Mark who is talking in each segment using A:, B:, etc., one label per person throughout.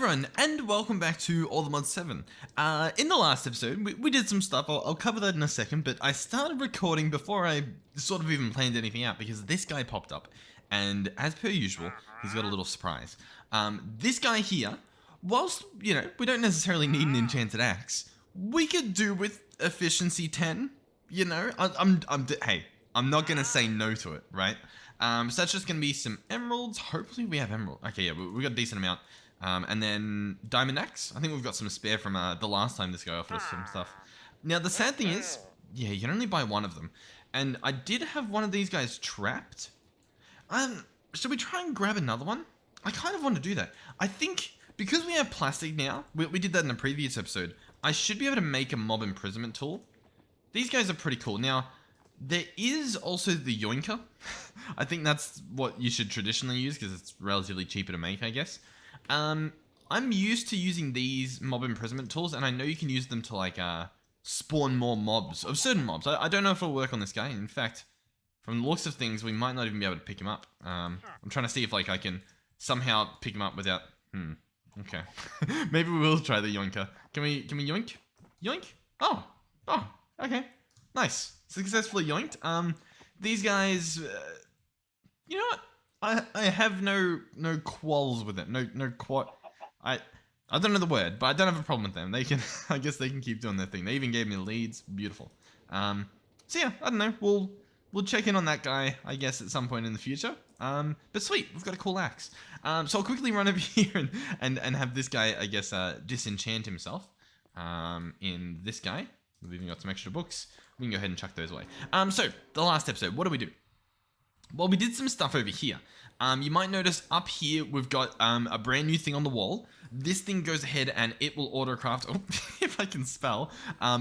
A: everyone, and welcome back to Allthemodium 7. In the last episode, we did some stuff. I'll cover that in a second, but I started recording before I sort of even planned anything out because this guy popped up, and as per usual, he's got a little surprise. This guy here, whilst, you know, we don't necessarily need an enchanted axe, we could do with efficiency 10, you know? Hey, I'm not gonna say no to it, right? So that's just gonna be some emeralds. Hopefully we have emerald. Okay, yeah, we got a decent amount. And then diamond axe. I think we've got some spare from the last time this guy offered us some stuff. Now the sad thing is, yeah, you can only buy one of them. And I did have one of these guys trapped. Should we try and grab another one? I kind of want to do that. I think because we have plastic now, we did that in a previous episode, I should be able to make a mob imprisonment tool. These guys are pretty cool. Now, there is also the yoinker. I think that's what you should traditionally use because it's relatively cheaper to make, I guess. I'm used to using these mob imprisonment tools, and I know you can use them to like spawn more mobs of certain mobs. I don't know if it'll work on this guy. In fact, from the looks of things, we might not even be able to pick him up. I'm trying to see if like I can somehow pick him up without. Okay. Maybe we will try the yoinker. Can we yoink? Yoink? Oh. Okay. Nice. Successfully yoinked. These guys. You know what? I have no quarrels with it. I don't know the word, but I don't have a problem with them. They can, I guess they can keep doing their thing. They even gave me leads. Beautiful. So yeah, I don't know. We'll check in on that guy, I guess, at some point in the future. But sweet, we've got a cool axe. So I'll quickly run over here and have this guy, I guess, disenchant himself. In this guy. We've even got some extra books. We can go ahead and chuck those away. So the last episode, what do we do? Well, we did some stuff over here. You might notice up here, we've got a brand new thing on the wall. This thing goes ahead and it will auto-craft, if I can spell,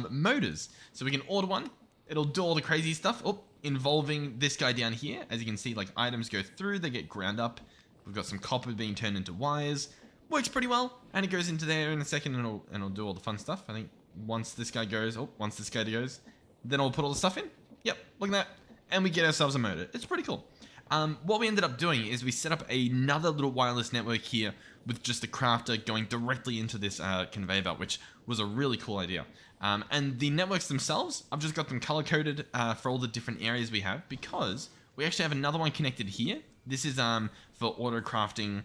A: motors. So we can order one. It'll do all the crazy stuff, involving this guy down here. As you can see, like items go through, they get ground up. We've got some copper being turned into wires. Works pretty well. And it goes into there in a second and it'll do all the fun stuff. I think once this guy goes, then I'll put all the stuff in. Yep, look at that. And we get ourselves a motor. It's pretty cool. What we ended up doing is we set up another little wireless network here with just the crafter going directly into this conveyor belt, which was a really cool idea. And the networks themselves, I've just got them color-coded for all the different areas we have because we actually have another one connected here. This is for auto-crafting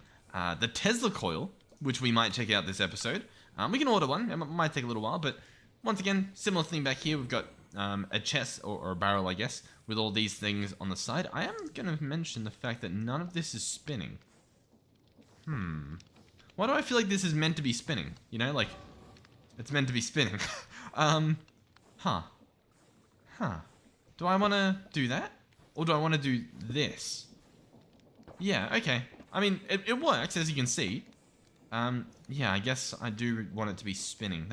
A: the Tesla coil, which we might check out this episode. We can order one. It might take a little while, but once again, similar thing back here. We've got a chest or a barrel, I guess, with all these things on the side. I am going to mention the fact that none of this is spinning. Why do I feel like this is meant to be spinning? You know, like, it's meant to be spinning. Do I want to do that? Or do I want to do this? Yeah, okay. I mean, it works, as you can see. Yeah, I guess I do want it to be spinning.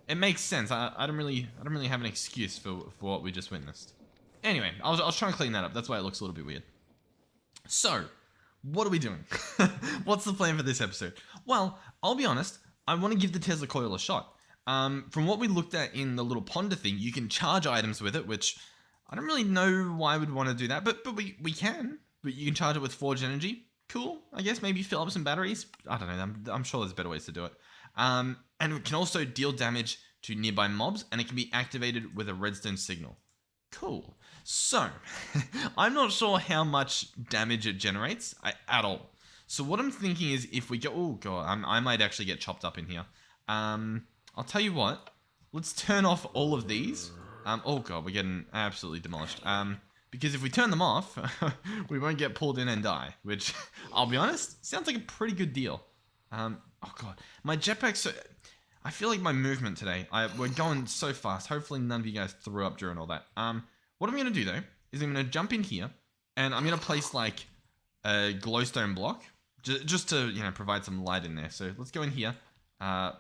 A: It makes sense. I don't really have an excuse for what we just witnessed. Anyway, I was trying to clean that up. That's why it looks a little bit weird. So, what are we doing? What's the plan for this episode? Well, I'll be honest. I want to give the Tesla coil a shot. From what we looked at in the little ponder thing, you can charge items with it, which I don't really know why I would want to do that, but we can. But you can charge it with forged energy. Cool. I guess maybe fill up some batteries. I don't know. I'm sure there's better ways to do it. And it can also deal damage to nearby mobs, and it can be activated with a redstone signal. Cool. So, I'm not sure how much damage it generates at all. So what I'm thinking is if we go... Oh, God. I might actually get chopped up in here. I'll tell you what. Let's turn off all of these. Oh, God. We're getting absolutely demolished. Because if we turn them off, we won't get pulled in and die. Which, I'll be honest, sounds like a pretty good deal. Oh, God. My jetpack's so... I feel like my movement today, we're going so fast. Hopefully none of you guys threw up during all that. What I'm going to do, though, is I'm going to jump in here, and I'm going to place, like, a glowstone block, just to, you know, provide some light in there. So let's go in here,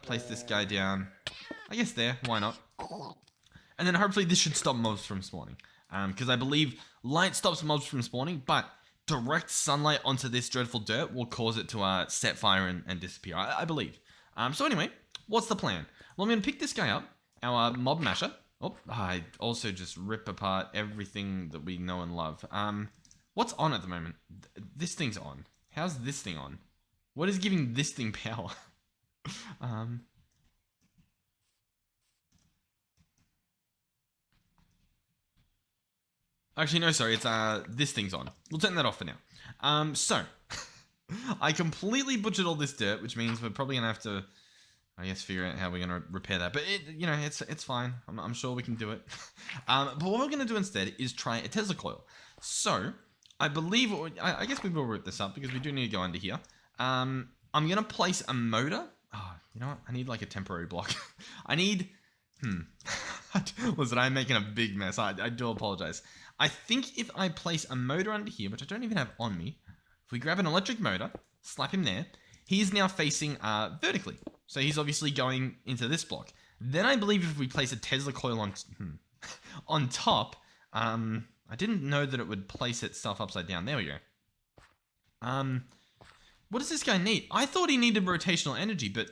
A: place this guy down, I guess there, why not? And then hopefully this should stop mobs from spawning, because I believe light stops mobs from spawning, but direct sunlight onto this dreadful dirt will cause it to set fire and disappear, I believe. So anyway, what's the plan? Well, I'm going to pick this guy up, our mob masher. Oh, I also just rip apart everything that we know and love. What's on at the moment? This thing's on. How's this thing on? What is giving this thing power? um, Actually, no, sorry. It's this thing's on. We'll turn that off for now. So I completely butchered all this dirt, which means we're probably gonna have to, I guess, figure out how we're gonna repair that. But it's fine. I'm sure we can do it. But what we're gonna do instead is try a Tesla coil. So I believe, I guess we will root this up because we do need to go under here. I'm gonna place a motor. Oh, you know what? I need like a temporary block. I need. Listen, I'm making a big mess. I do apologize. I think if I place a motor under here, which I don't even have on me, if we grab an electric motor, slap him there, he is now facing vertically. So he's obviously going into this block. Then I believe if we place a Tesla coil on on top, I didn't know that it would place itself upside down. There we go. What does this guy need? I thought he needed rotational energy, but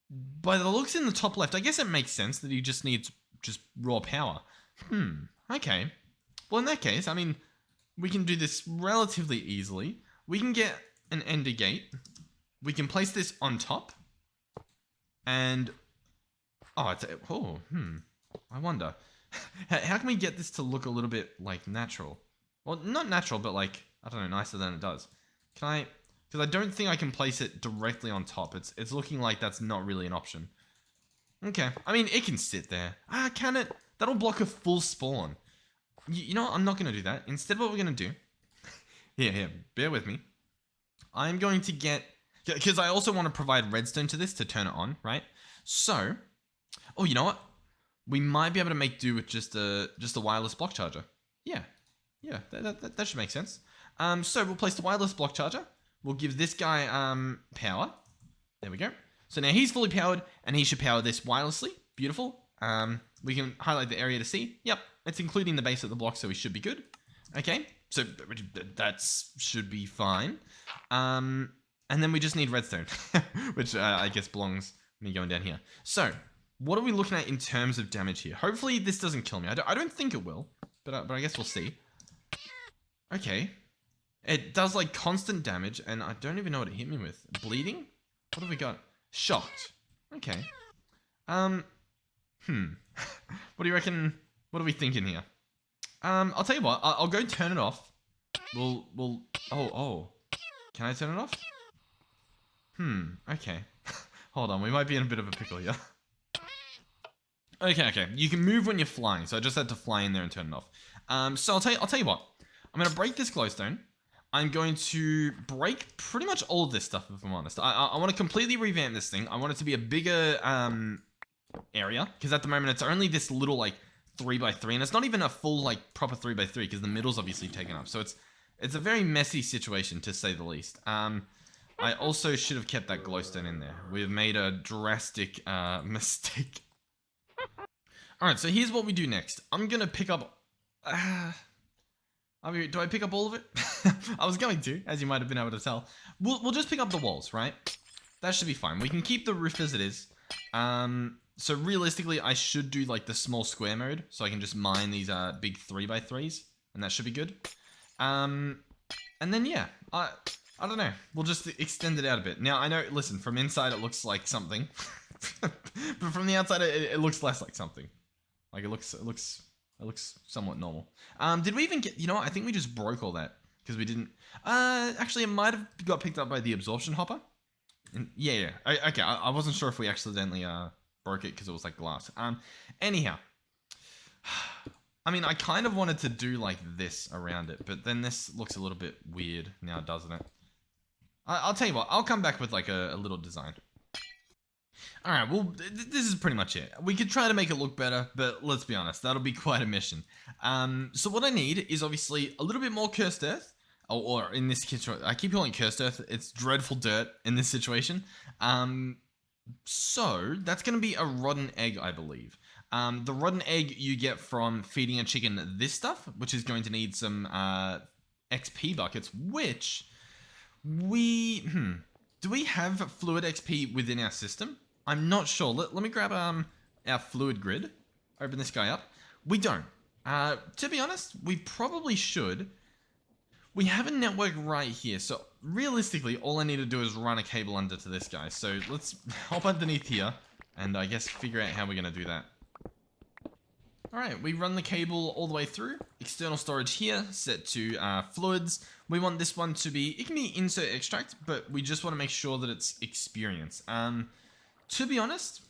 A: by the looks in the top left, I guess it makes sense that he just needs just raw power. Okay. Well, in that case, I mean, we can do this relatively easily. We can get an ender gate. We can place this on top. And, I wonder. How can we get this to look a little bit, like, natural? Well, not natural, but, like, I don't know, nicer than it does. Can I... Because I don't think I can place it directly on top. It's looking like that's not really an option. Okay. I mean, it can sit there. Can it? That'll block a full spawn. You know what? I'm not going to do that. Instead, what we're going to do... Here. Bear with me. I'm going to get... Because I also want to provide redstone to this to turn it on, right? So... Oh, you know what? We might be able to make do with just a wireless block charger. Yeah. That should make sense. So we'll place the wireless block charger. We'll give this guy power. There we go. So now he's fully powered, and he should power this wirelessly. Beautiful. We can highlight the area to see. Yep, it's including the base of the block, so we should be good. Okay, so that should be fine. And then we just need redstone, which I guess belongs me going down here. So what are we looking at in terms of damage here? Hopefully this doesn't kill me. I don't think it will, but I guess we'll see. Okay. It does like constant damage, and I don't even know what it hit me with. Bleeding? What have we got? Shocked. Okay. What do you reckon? What are we thinking here? I'll tell you what. I'll go turn it off. Oh. Can I turn it off? Okay. Hold on. We might be in a bit of a pickle here. Okay. You can move when you're flying, so I just had to fly in there and turn it off. So I'll tell you what. I'm gonna break this glowstone. I'm going to break pretty much all of this stuff, if I'm honest. I want to completely revamp this thing. I want it to be a bigger area, because at the moment it's only this little like 3x3, and it's not even a full like proper 3x3 because the middle's obviously taken up. So it's a very messy situation, to say the least. I also should have kept that glowstone in there. We've made a drastic mistake. All right, so here's what we do next. I'm gonna pick up. Do I pick up all of it? I was going to, as you might have been able to tell. We'll just pick up the walls, right? That should be fine. We can keep the roof as it is. So realistically, I should do like the small square mode, so I can just mine these big 3x3s, and that should be good. And then yeah, I don't know. We'll just extend it out a bit. Now I know. Listen, from inside it looks like something, but from the outside it looks less like something. Like it looks somewhat normal. Did we even get... You know what? I think we just broke all that. Because we didn't... Actually, it might have got picked up by the absorption hopper. Yeah. Okay, I wasn't sure if we accidentally broke it because it was like glass. Anyhow. I mean, I kind of wanted to do like this around it. But then this looks a little bit weird now, doesn't it? I'll tell you what. I'll come back with like a little design. Alright, well, this is pretty much it. We could try to make it look better, but let's be honest, that'll be quite a mission. So what I need is obviously a little bit more cursed earth, or in this case, I keep calling it cursed earth, it's dreadful dirt in this situation. So that's going to be a rotten egg, I believe. The rotten egg you get from feeding a chicken this stuff, which is going to need some XP buckets, which do we have fluid XP within our system? I'm not sure. Let me grab our fluid grid. Open this guy up. We don't. To be honest, we probably should. We have a network right here, so realistically, all I need to do is run a cable under to this guy. So let's hop underneath here, and I guess figure out how we're going to do that. Alright, we run the cable all the way through. External storage here, set to fluids. We want this one to be, it can be insert extract, but we just want to make sure that it's experience. To be honest,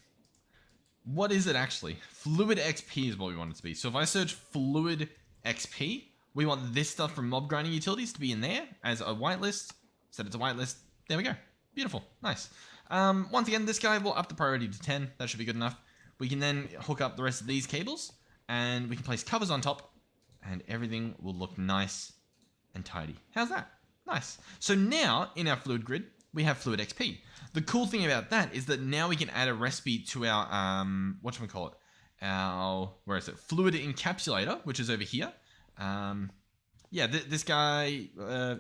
A: what is it actually? Fluid XP is what we want it to be. So if I search fluid XP, we want this stuff from mob grinding utilities to be in there as a whitelist. Set it to whitelist. There we go. Beautiful. Nice. Once again, this guy will up the priority to 10. That should be good enough. We can then hook up the rest of these cables, and we can place covers on top, and everything will look nice and tidy. How's that? Nice. So now, in our fluid grid, we have fluid XP. The cool thing about that is that now we can add a recipe to our, whatchamacallit? Our, where is it? Fluid encapsulator, which is over here. Yeah, this guy,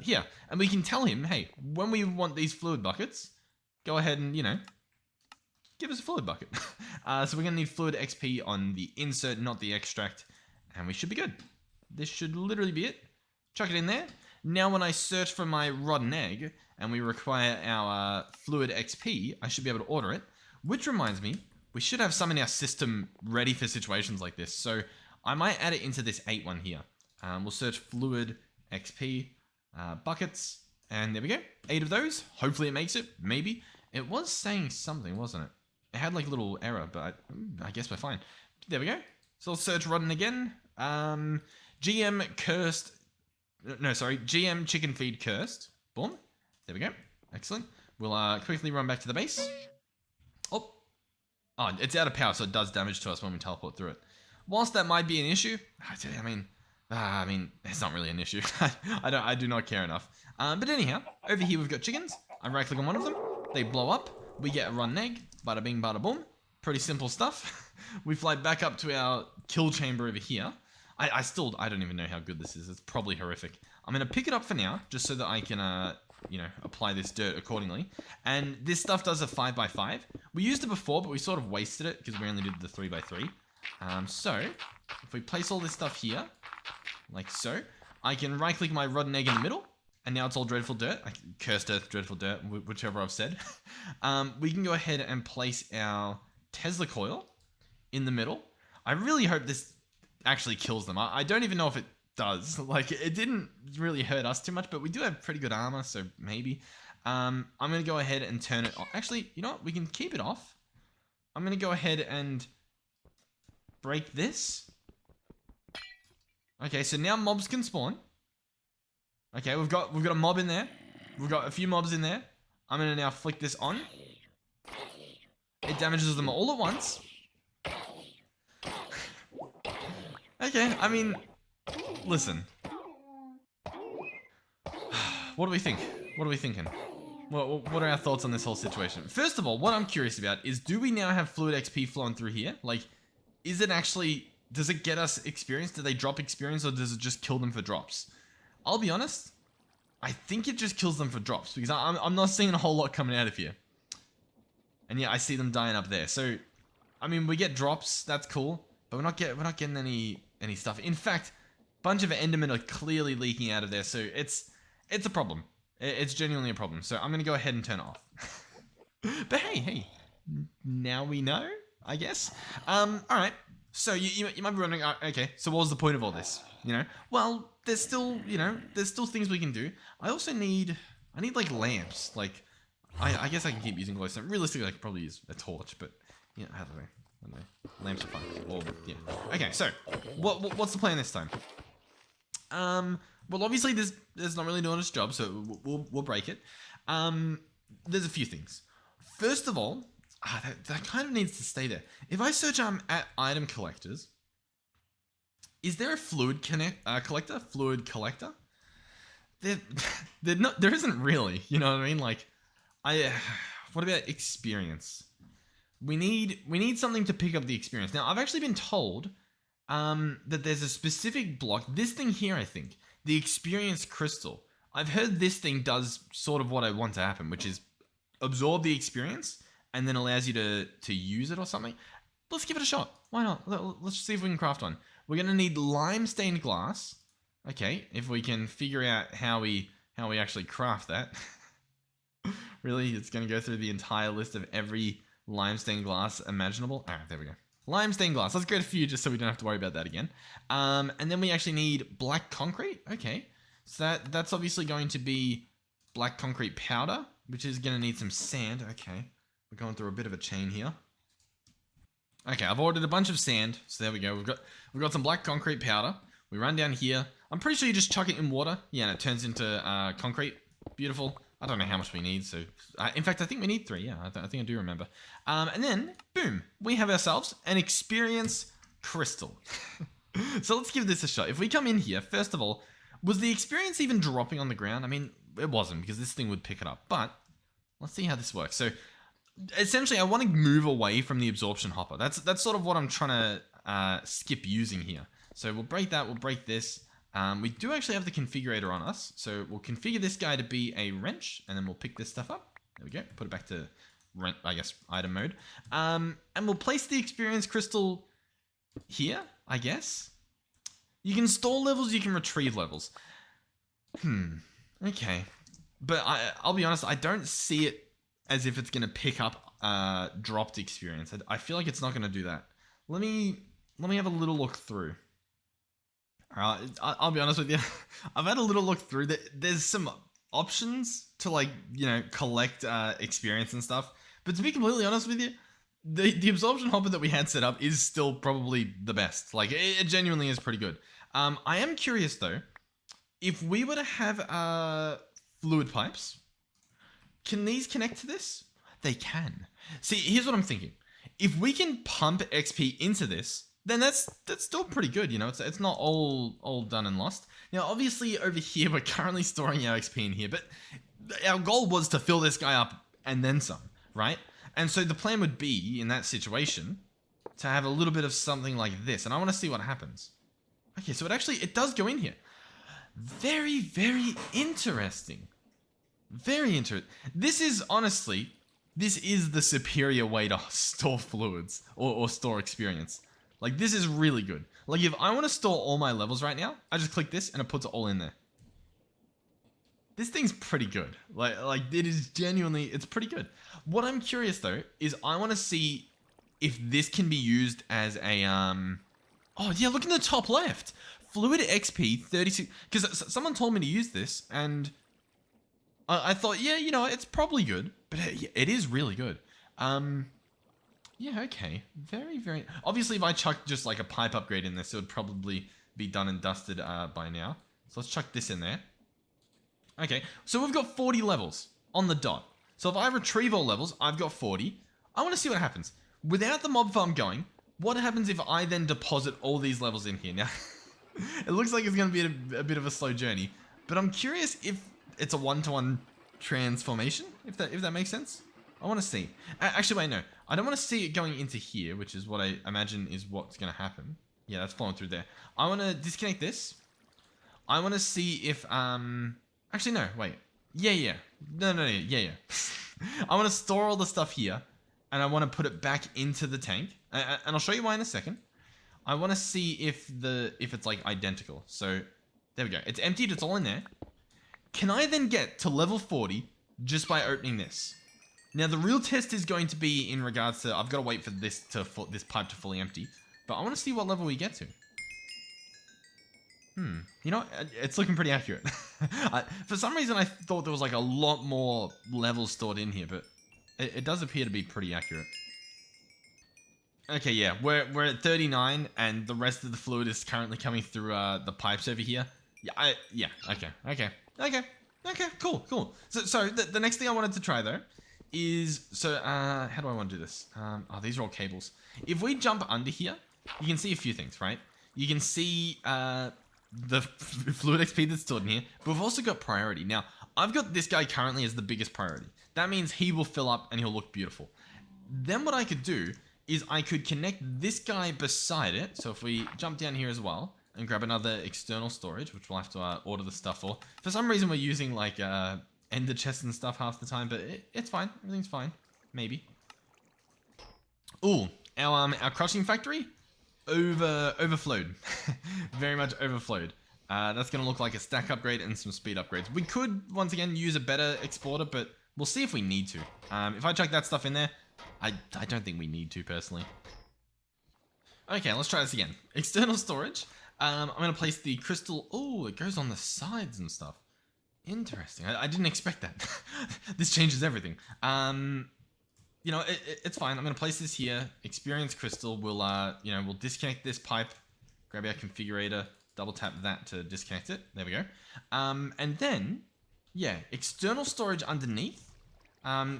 A: here. And we can tell him, hey, when we want these fluid buckets, go ahead and, give us a fluid bucket. So we're going to need fluid XP on the insert, not the extract, and we should be good. This should literally be it. Chuck it in there. Now when I search for my rotten egg, and we require our fluid XP, I should be able to order it. Which reminds me, we should have some in our system ready for situations like this. So I might add it into this 8 one here. We'll search fluid XP, buckets, and there we go. 8 of those. Hopefully it makes it. Maybe. It was saying something, wasn't it? It had like a little error, but I guess we're fine. There we go. So I'll search rotten again. GM cursed. No, sorry. GM chicken feed cursed. Boom. There we go. Excellent. We'll quickly run back to the base. Oh, it's out of power, so it does damage to us when we teleport through it. Whilst that might be an issue, I mean, it's not really an issue. I do not care enough. But anyhow, over here we've got chickens. I right click on one of them. They blow up. We get a rotten egg. Bada bing, bada boom. Pretty simple stuff. We fly back up to our kill chamber over here. I don't even know how good this is. It's probably horrific. I'm going to pick it up for now, just so that I can, apply this dirt accordingly. And this stuff does a 5x5. We used it before, but we sort of wasted it because we only did the 3x3. So, if we place all this stuff here, like so, I can right-click my rotten egg in the middle, and now it's all dreadful dirt. Cursed earth, dreadful dirt, whichever I've said. We can go ahead and place our Tesla coil in the middle. I really hope this actually kills them. I don't even know if it does. Like, it didn't really hurt us too much, but we do have pretty good armor, so maybe. I'm going to go ahead and turn it on. Actually, you know what? We can keep it off. I'm going to go ahead and break this. Okay, so now mobs can spawn. Okay, we've got a mob in there. We've got a few mobs in there. I'm going to now flick this on. It damages them all at once. Okay, I mean, listen. What do we think? What are we thinking? What are our thoughts on this whole situation? First of all, what I'm curious about is, do we now have fluid XP flowing through here? Like, is it actually, does it get us experience? Do they drop experience, or does it just kill them for drops? I'll be honest, I think it just kills them for drops, because I'm not seeing a whole lot coming out of here. And yeah, I see them dying up there. So, I mean, we get drops, that's cool, but we're not getting any stuff. In fact, a bunch of Endermen are clearly leaking out of there, so it's a problem. It's genuinely a problem. So I'm gonna go ahead and turn it off. But hey, now we know, I guess. All right. So you might be wondering, okay, so what was the point of all this? Well, there's still things we can do. I need like lamps. Like, I guess I can keep using glowstone. Realistically, I could probably use a torch, but I don't know. Lamps are fine. Or, yeah. Okay, so what's the plan this time? Well, obviously there's not really doing its job, so we'll break it. There's a few things. First of all, that kind of needs to stay there. If I search at item collectors, is there a fluid collector? Fluid collector? There isn't really. You know what I mean? Like, what about experience? We need something to pick up the experience. Now, I've actually been told that there's a specific block. This thing here, I think, the experience crystal. I've heard this thing does sort of what I want to happen, which is absorb the experience and then allows you to use it or something. Let's give it a shot. Why not? Let's see if we can craft one. We're going to need lime stained glass, Okay, if we can figure out how we actually craft that. Really, it's going to go through the entire list of every limestone glass imaginable. All right, there we go. Limestone glass. Let's create a few just so we don't have to worry about that again. And then we actually need black concrete. Okay, so that's obviously going to be black concrete powder, which is going to need some sand. Okay, we're going through a bit of a chain here. Okay, I've ordered a bunch of sand, so there we go. We've got some black concrete powder. We run down here. I'm pretty sure you just chuck it in water. Yeah, and it turns into concrete. Beautiful. I don't know how much we need, so... in fact, I think we need 3, yeah. I think I do remember. And then, boom, we have ourselves an experience crystal. So let's give this a shot. If we come in here, first of all, was the experience even dropping on the ground? I mean, it wasn't, because this thing would pick it up. But, let's see how this works. So, essentially, I want to move away from the absorption hopper. That's sort of what I'm trying to skip using here. So we'll break that, we'll break this. We do actually have the configurator on us, so we'll configure this guy to be a wrench, and then we'll pick this stuff up. There we go. Put it back to item mode. And we'll place the experience crystal here, I guess. You can store levels, you can retrieve levels. Okay. But I'll be honest, I don't see it as if it's going to pick up dropped experience. I feel like it's not going to do that. Let me have a little look through. I'll be honest with you. I've had a little look through. There's some options to collect experience and stuff. But to be completely honest with you, the absorption hopper that we had set up is still probably the best. Like it genuinely is pretty good. I am curious though, if we were to have fluid pipes, can these connect to this? They can. See, here's what I'm thinking. If we can pump XP into this, then that's still pretty good, you know. It's not all done and lost. Now, obviously, over here we're currently storing our XP in here, but our goal was to fill this guy up and then some, right? And so the plan would be in that situation to have a little bit of something like this, and I want to see what happens. Okay, so it does go in here. Very, very interesting. Very interesting. This is honestly, this is the superior way to store fluids or store experience. Like, this is really good. Like, if I want to store all my levels right now, I just click this and it puts it all in there. This thing's pretty good. Like it is genuinely, it's pretty good. What I'm curious though, is I want to see if this can be used as a, oh yeah, look in the top left. Fluid XP 36, because someone told me to use this and I thought, yeah, you know, it's probably good, but it is really good. Yeah, okay. Very, very... Obviously, if I chuck just like a pipe upgrade in this, it would probably be done and dusted by now. So let's chuck this in there. Okay, so we've got 40 levels on the dot. So if I retrieve all levels, I've got 40. I want to see what happens. Without the mob farm going, what happens if I then deposit all these levels in here? Now, it looks like it's going to be a bit of a slow journey, but I'm curious if it's a one-to-one transformation, if that makes sense. I want to see. Actually, wait, no. I don't want to see it going into here, which is what I imagine is what's going to happen. Yeah, that's flowing through there. I want to disconnect this. I want to see if, actually, no, wait. Yeah. No, yeah. I want to store all the stuff here, and I want to put it back into the tank. And I'll show you why in a second. I want to see if it's, like, identical. So, there we go. It's emptied. It's all in there. Can I then get to level 40 just by opening this? Now, the real test is going to be in regards to... I've got to wait for this pipe to fully empty. But I want to see what level we get to. You know, it's looking pretty accurate. For some reason, I thought there was like a lot more levels stored in here, but it does appear to be pretty accurate. Okay, yeah, we're at 39, and the rest of the fluid is currently coming through the pipes over here. Yeah, okay, cool. So the next thing I wanted to try though is, so how do I want to do this? Oh, these are all cables. If we jump under here, you can see a few things, right? You can see the fluid XP that's stored in here, but we've also got priority. Now, I've got this guy currently as the biggest priority. That means he will fill up and he'll look beautiful. Then what I could do is I could connect this guy beside it. So if we jump down here as well and grab another external storage, which we'll have to order the stuff for. For some reason, we're using like ender chests and stuff half the time, but it's fine. Everything's fine. Maybe. Ooh, our crushing factory overflowed. Very much overflowed. That's going to look like a stack upgrade and some speed upgrades. We could, once again, use a better exporter, but we'll see if we need to. If I chuck that stuff in there, I don't think we need to, personally. Okay, let's try this again. External storage. I'm going to place the crystal... Oh, it goes on the sides and stuff. Interesting. I didn't expect that. This changes everything. You know, it's fine. I'm going to place this here. Experience crystal. We'll disconnect this pipe. Grab our configurator. Double tap that to disconnect it. There we go. And then, yeah, external storage underneath.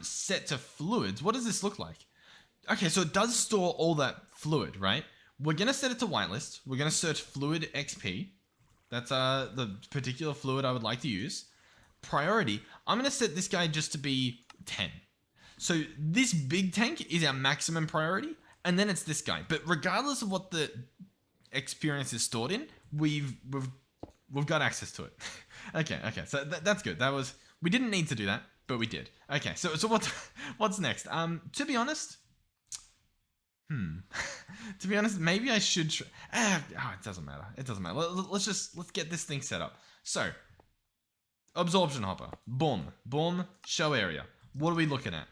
A: Set to fluids. What does this look like? Okay, so it does store all that fluid, right? We're going to set it to whitelist. We're going to search fluid XP. That's the particular fluid I would like to use. Priority, I'm going to set this guy just to be 10. So this big tank is our maximum priority, and then it's this guy. But regardless of what the experience is stored in, we've got access to it. Okay, so that's good. We didn't need to do that, but we did. Okay, so what's next? To be honest, maybe I should it doesn't matter. It doesn't matter. Let's get this thing set up. So, absorption hopper. Boom. Show area. What are we looking at?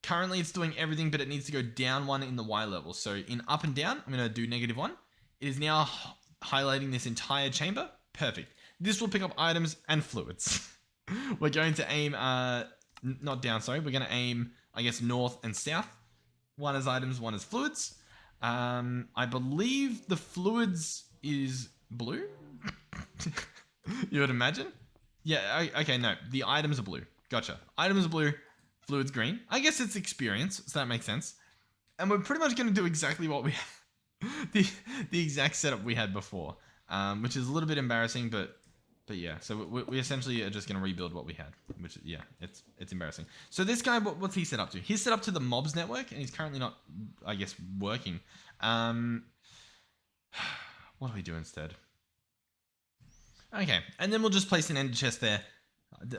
A: Currently, it's doing everything, but it needs to go down 1 in the Y level. So, in up and down, I'm going to do -1. It is now highlighting this entire chamber. Perfect. This will pick up items and fluids. We're going to aim, not down, sorry. We're going to aim, I guess, north and south. One is items, one is fluids. I believe the fluids is blue. You would imagine? Yeah, okay, no. The items are blue. Gotcha. Items are blue, fluids green. I guess it's experience, so that makes sense. And we're pretty much going to do exactly what we the exact setup we had before, which is a little bit embarrassing, but yeah. So we essentially are just going to rebuild what we had, which, yeah, it's embarrassing. So this guy, what's he set up to? He's set up to the mobs network, and he's currently not, I guess, working. What do we do instead? Okay, and then we'll just place an ender chest there.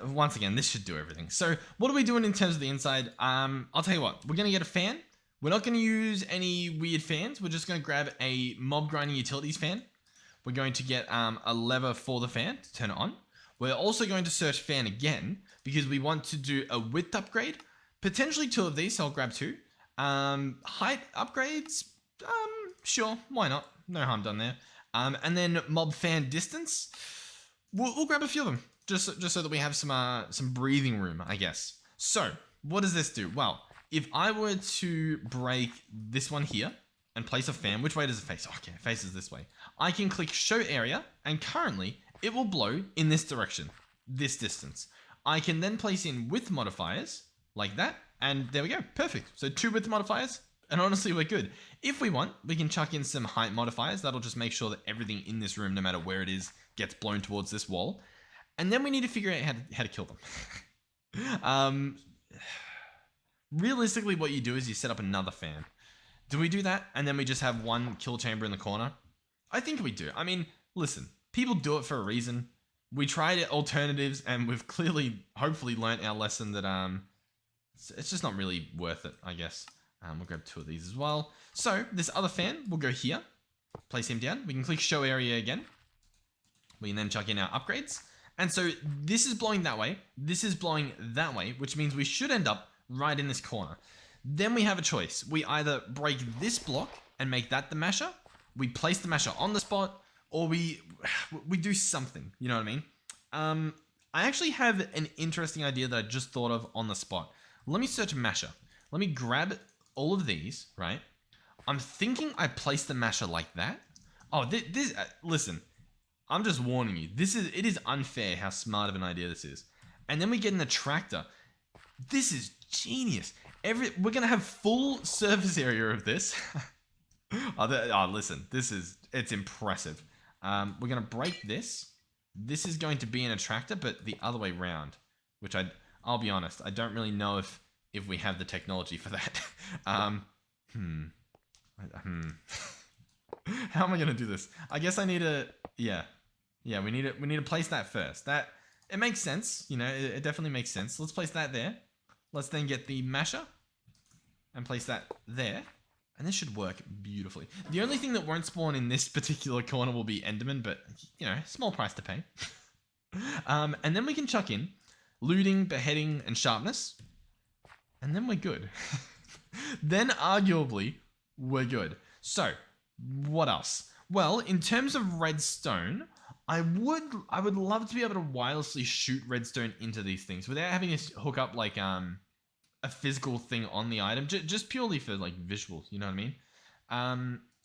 A: Once again, this should do everything. So what are we doing in terms of the inside? I'll tell you what. We're going to get a fan. We're not going to use any weird fans. We're just going to grab a mob grinding utilities fan. We're going to get a lever for the fan to turn it on. We're also going to search fan again because we want to do a width upgrade. Potentially 2 of these, so I'll grab 2. Height upgrades, sure, why not? No harm done there. And then mob fan distance. We'll grab a few of them just so that we have some breathing room, I guess. So what does this do? Well, if I were to break this one here and place a fan, which way does it face? Okay, it faces this way. I can click show area, and currently it will blow in this direction, this distance. I can then place in width modifiers like that, and there we go, perfect. So 2 width modifiers, and honestly, we're good. If we want, we can chuck in some height modifiers. That'll just make sure that everything in this room, no matter where it is, gets blown towards this wall. And then we need to figure out how to kill them. Realistically, what you do is you set up another fan. Do we do that, and then we just have 1 kill chamber in the corner? I think we do. I mean, listen, people do it for a reason. We tried alternatives, and we've clearly, hopefully, learnt our lesson that it's just not really worth it, I guess. We'll grab 2 of these as well. So this other fan will go here. Place him down. We can click show area again. We can then chuck in our upgrades. And so this is blowing that way. This is blowing that way, which means we should end up right in this corner. Then we have a choice. We either break this block and make that the masher. We place the masher on the spot, or we do something. You know what I mean? I actually have an interesting idea that I just thought of on the spot. Let me search masher. Let me grab all of these, right? I'm thinking I place the masher like that. Oh, this listen, I'm just warning you. It is unfair how smart of an idea this is. And then we get an attractor. This is genius. We're going to have full surface area of this. Listen, it's impressive. We're going to break this. This is going to be an attractor, but the other way round, which I'll be honest, I don't really know if we have the technology for that. How am I going to do this? I guess I need to, yeah, we need to place that first. It makes sense, you know, it definitely makes sense. Let's place that there. Let's then get the masher and place that there. And this should work beautifully. The only thing that won't spawn in this particular corner will be Enderman, but, you know, small price to pay. And then we can chuck in looting, beheading, and sharpness. And then we're good. Then, arguably, we're good. So, what else? Well, in terms of redstone, I would love to be able to wirelessly shoot redstone into these things without having to hook up, like, a physical thing on the item, just purely for, like, visuals, you know what I mean?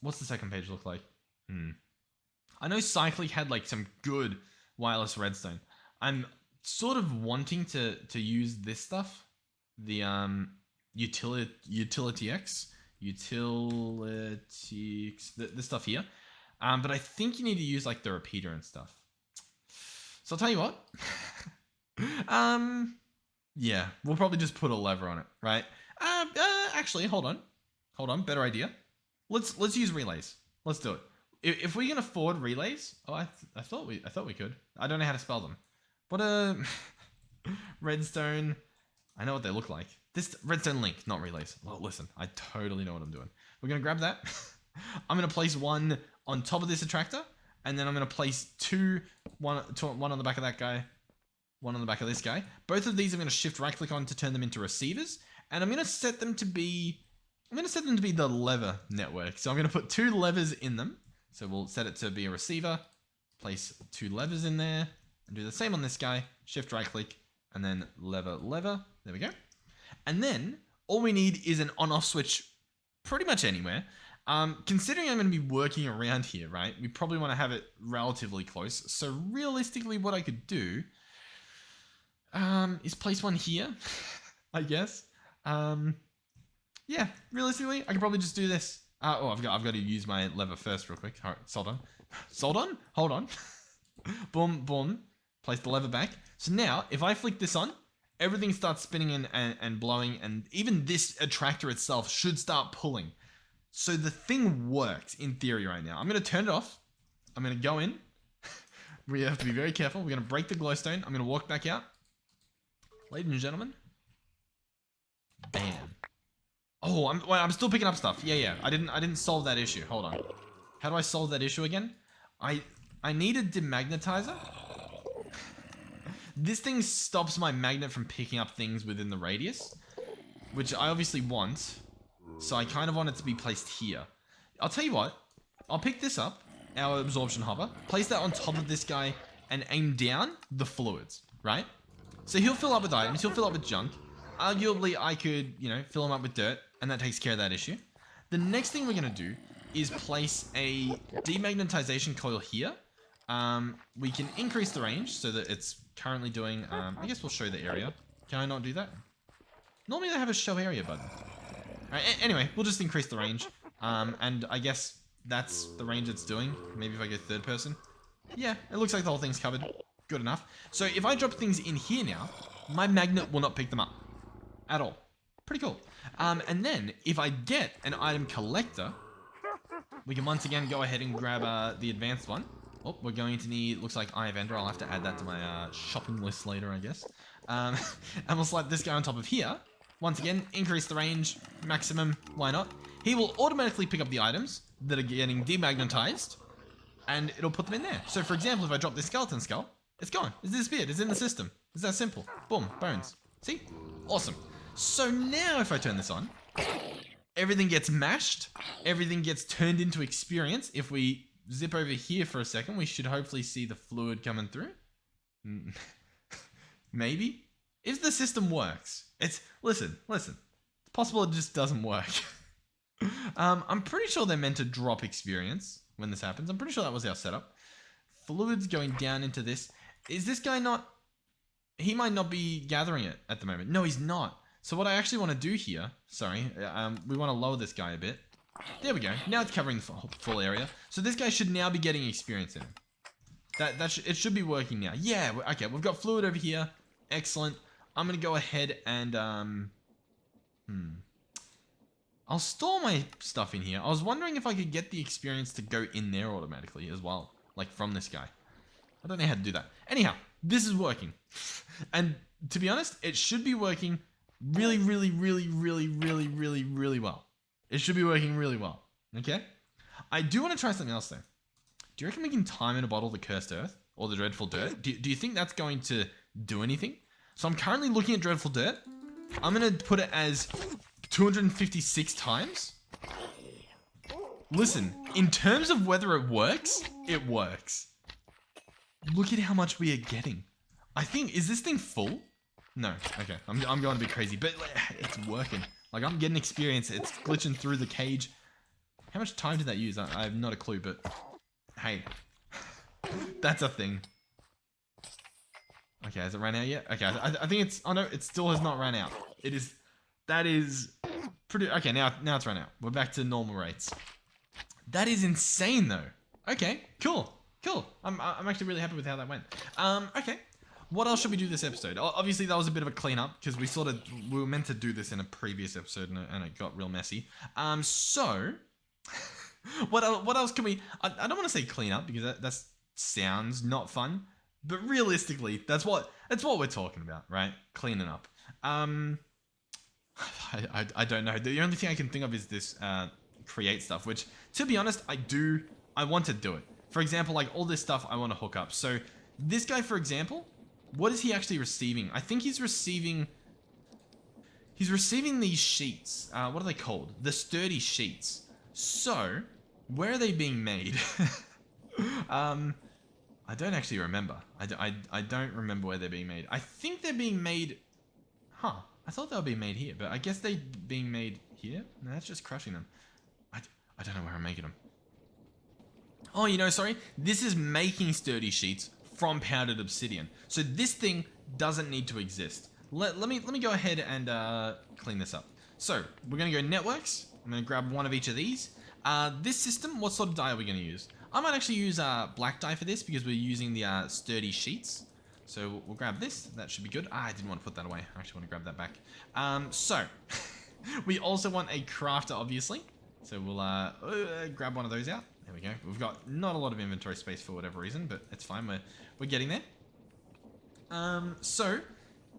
A: What's the second page look like? I know Cyclic had, like, some good wireless redstone. I'm sort of wanting to use this stuff, the Utility X, this stuff here. But I think you need to use like the repeater and stuff. So I'll tell you what. Yeah, we'll probably just put a lever on it, right? Actually, hold on, better idea. Let's use relays. Let's do it. If we can afford relays, I thought we could. I don't know how to spell them. What redstone? I know what they look like. This redstone link, not relays. Well, listen, I totally know what I'm doing. We're gonna grab that. I'm gonna place one on top of this attractor, and then I'm gonna place one on the back of that guy, one on the back of this guy. Both of these I'm gonna shift right click on to turn them into receivers, and I'm gonna set them to be the lever network. So I'm gonna put 2 levers in them. So we'll set it to be a receiver, place 2 levers in there, and do the same on this guy. Shift right click, and then lever. There we go. And then all we need is an on-off switch pretty much anywhere. Considering I'm going to be working around here, right? We probably want to have it relatively close. So realistically, what I could do is place one here, I guess. Yeah, realistically, I could probably just do this. I've got to use my lever first real quick. All right, sold on. Hold on. Boom, boom. Place the lever back. So now, if I flick this on, everything starts spinning and blowing, and even this attractor itself should start pulling. So the thing works in theory right now. I'm going to turn it off. I'm going to go in. We have to be very careful. We're going to break the glowstone. I'm going to walk back out. Ladies and gentlemen. Bam. Oh, I'm still picking up stuff. Yeah. I didn't solve that issue. Hold on. How do I solve that issue again? I need a demagnetizer. This thing stops my magnet from picking up things within the radius, which I obviously want. So I kind of want it to be placed here. I'll tell you what. I'll pick this up, our absorption hopper, place that on top of this guy, and aim down the fluids, right? So he'll fill up with items, he'll fill up with junk. Arguably, I could, fill him up with dirt, and that takes care of that issue. The next thing we're going to do is place a demagnetization coil here. We can increase the range so that it's currently doing, I guess we'll show the area. Can I not do that? Normally they have a show area button. Alright, anyway, we'll just increase the range. And I guess that's the range it's doing. Maybe if I go third person. Yeah, it looks like the whole thing's covered. Good enough. So if I drop things in here now, my magnet will not pick them up. At all. Pretty cool. And then, if I get an item collector, we can once again go ahead and grab the advanced one. Oh, we're going to need, looks like Eye of Ender. I'll have to add that to my shopping list later, I guess. And we'll slap this guy on top of here. Once again, increase the range, maximum, why not? He will automatically pick up the items that are getting demagnetized, and it'll put them in there. So for example, if I drop this skeleton skull, it's gone. It's disappeared. It's in the system. It's that simple. Boom, bones. See? Awesome. So now if I turn this on, everything gets mashed, everything gets turned into experience. If we zip over here for a second, we should hopefully see the fluid coming through. Maybe. If the system works, listen, it's possible it just doesn't work. I'm pretty sure they're meant to drop experience when this happens. I'm pretty sure that was our setup. Fluids going down into this. Is this guy not... He might not be gathering it at the moment. No, he's not. So what I actually want to do here... Sorry. We want to lower this guy a bit. There we go. Now it's covering the full area. So this guy should now be getting experience in him. It should be working now. Yeah, okay. We've got fluid over here. Excellent. I'm going to go ahead and... I'll store my stuff in here. I was wondering if I could get the experience to go in there automatically as well. Like from this guy. I don't know how to do that. Anyhow, this is working. And to be honest, it should be working really, really, really, really, really, really, really well. It should be working really well. Okay? I do want to try something else though. Do you reckon we can time in a bottle the cursed earth or the dreadful dirt? Do you think that's going to do anything? So I'm currently looking at dreadful dirt. I'm going to put it as 256 times. Listen, in terms of whether it works, it works. Look at how much we are getting. I think, is this thing full? No, okay, I'm going to be crazy, but it's working. Like, I'm getting experience, it's glitching through the cage. How much time did that use? I have not a clue, but hey, that's a thing. Okay, has it ran out yet? Okay, I think it's, oh no, it still has not ran out. It is, that is pretty, okay, now it's run out. We're back to normal rates. That is insane though. Okay, cool. I'm actually really happy with how that went. Okay. What else should we do this episode? Obviously, that was a bit of a cleanup because we were meant to do this in a previous episode and it got real messy. So what else can we? I don't want to say clean up because that sounds not fun, but realistically, that's what we're talking about, right? Cleaning up. I don't know. The only thing I can think of is this create stuff, which to be honest, I want to do it. For example, like all this stuff I want to hook up. So this guy, for example. What is he actually receiving? I think he's receiving these sheets. What are they called? The sturdy sheets. So, where are they being made? I don't actually remember. I don't remember where they're being made. I think they're being made... Huh. I thought they were being made here, but I guess they're being made here? No, that's just crushing them. I don't know where I'm making them. Oh, you know, sorry. This is making sturdy sheets from powdered obsidian. So this thing doesn't need to exist. Let me go ahead and clean this up. So we're gonna go networks. I'm gonna grab one of each of these. This system, what sort of dye are we gonna use? I might actually use black dye for this because we're using the sturdy sheets. So we'll grab this. That should be good. I didn't want to put that away. I actually want to grab that back. So we also want a crafter, obviously. So we'll grab one of those out. There we go. We've got not a lot of inventory space for whatever reason, but it's fine. We're getting there. So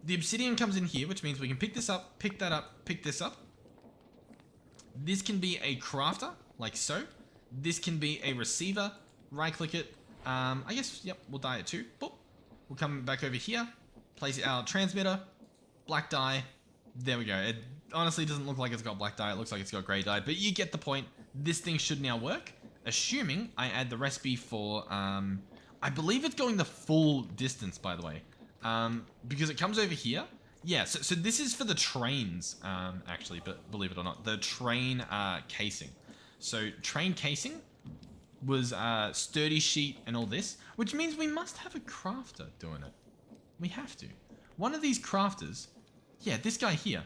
A: the obsidian comes in here, which means we can pick this up, pick that up, pick this up. This can be a crafter, like so. This can be a receiver. Right-click it. I guess, yep, we'll dye it too. Boop. We'll come back over here, place our transmitter, black dye. There we go. It honestly doesn't look like it's got black dye. It looks like it's got grey dye, but you get the point. This thing should now work. Assuming I add the recipe for, I believe it's going the full distance, by the way, because it comes over here. Yeah, so this is for the trains, actually, but believe it or not, the train casing. So train casing was sturdy sheet and all this, which means we must have a crafter doing it. We have to. One of these crafters, yeah, this guy here.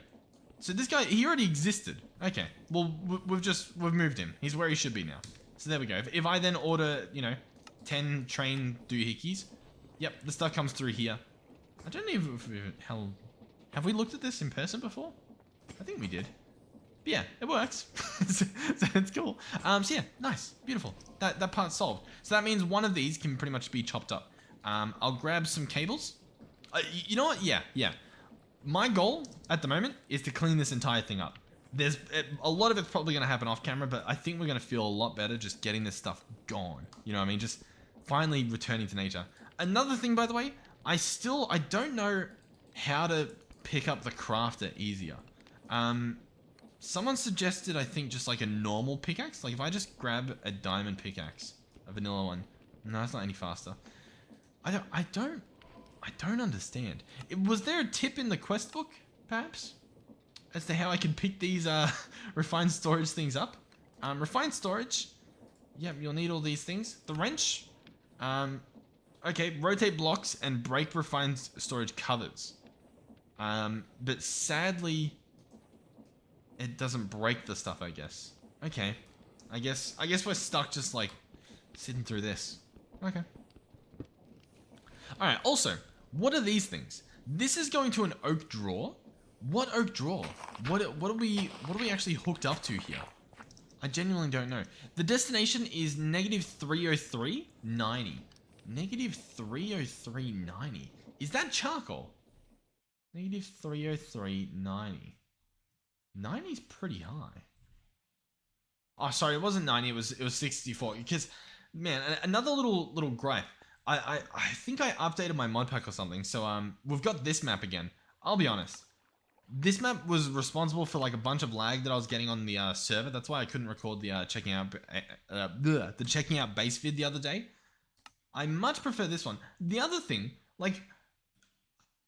A: So this guy, he already existed. Okay, well, we've moved him. He's where he should be now. So there we go. If I then order, you know, 10 train doohickeys, yep, the stuff comes through here. I don't know if have we looked at this in person before? I think we did. But yeah, it works. So it's cool. So yeah, nice, beautiful. That part's solved. So that means one of these can pretty much be chopped up. I'll grab some cables. You know what? Yeah. My goal at the moment is to clean this entire thing up. There's a lot of it's probably going to happen off camera, but I think we're going to feel a lot better just getting this stuff gone. You know what I mean? Just finally returning to nature. Another thing, by the way, I don't know how to pick up the crafter easier. Someone suggested, I think, just like a normal pickaxe. Like if I just grab a diamond pickaxe, a vanilla one. No, it's not any faster. I don't understand. Was there a tip in the quest book, perhaps? As to how I can pick these refined storage things up. Refined storage. Yep, you'll need all these things. The wrench. Okay, rotate blocks and break refined storage covers. But sadly, it doesn't break the stuff, I guess. Okay. I guess we're stuck just like sitting through this. Okay. Alright, also, what are these things? This is going to an oak drawer. What oak drawer? What are we actually hooked up to here? I genuinely don't know. The destination is -303.90. -303.90. Is that charcoal? -303.90. 90 is pretty high. Oh, sorry, it wasn't 90. It was 64. Because, man, another little gripe. I think I updated my mod pack or something. So we've got this map again. I'll be honest. This map was responsible for like a bunch of lag that I was getting on the server. That's why I couldn't record the checking out base vid the other day. I much prefer this one. The other thing, like,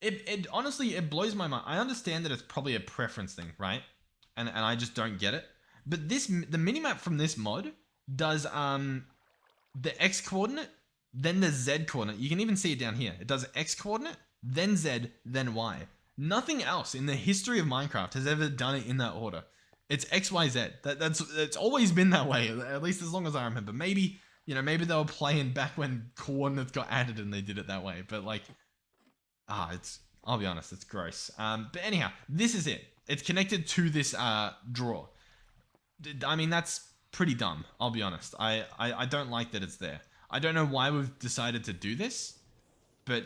A: it honestly, it blows my mind. I understand that it's probably a preference thing, right? And I just don't get it. But the minimap from this mod does the X coordinate, then the Z coordinate. You can even see it down here. It does X coordinate, then Z, then Y. Nothing else in the history of Minecraft has ever done it in that order. It's X, Y, Z. It's always been that way, at least as long as I remember. Maybe, maybe they were playing back when coordinates got added and they did it that way. But like, I'll be honest, it's gross. But anyhow, this is it. It's connected to this drawer. I mean, that's pretty dumb, I'll be honest. I don't like that it's there. I don't know why we've decided to do this, but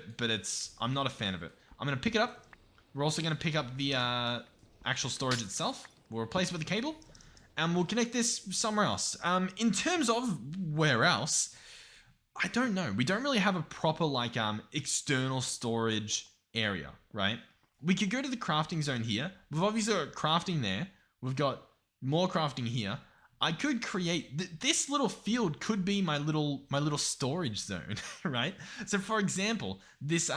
A: I'm not a fan of it. I'm going to pick it up. We're also going to pick up the actual storage itself. We'll replace it with a cable, and we'll connect this somewhere else. In terms of where else, I don't know. We don't really have a proper like external storage area, right? We could go to the crafting zone here. We've obviously got crafting there. We've got more crafting here. I could create this little field could be my little storage zone, right? So for example, this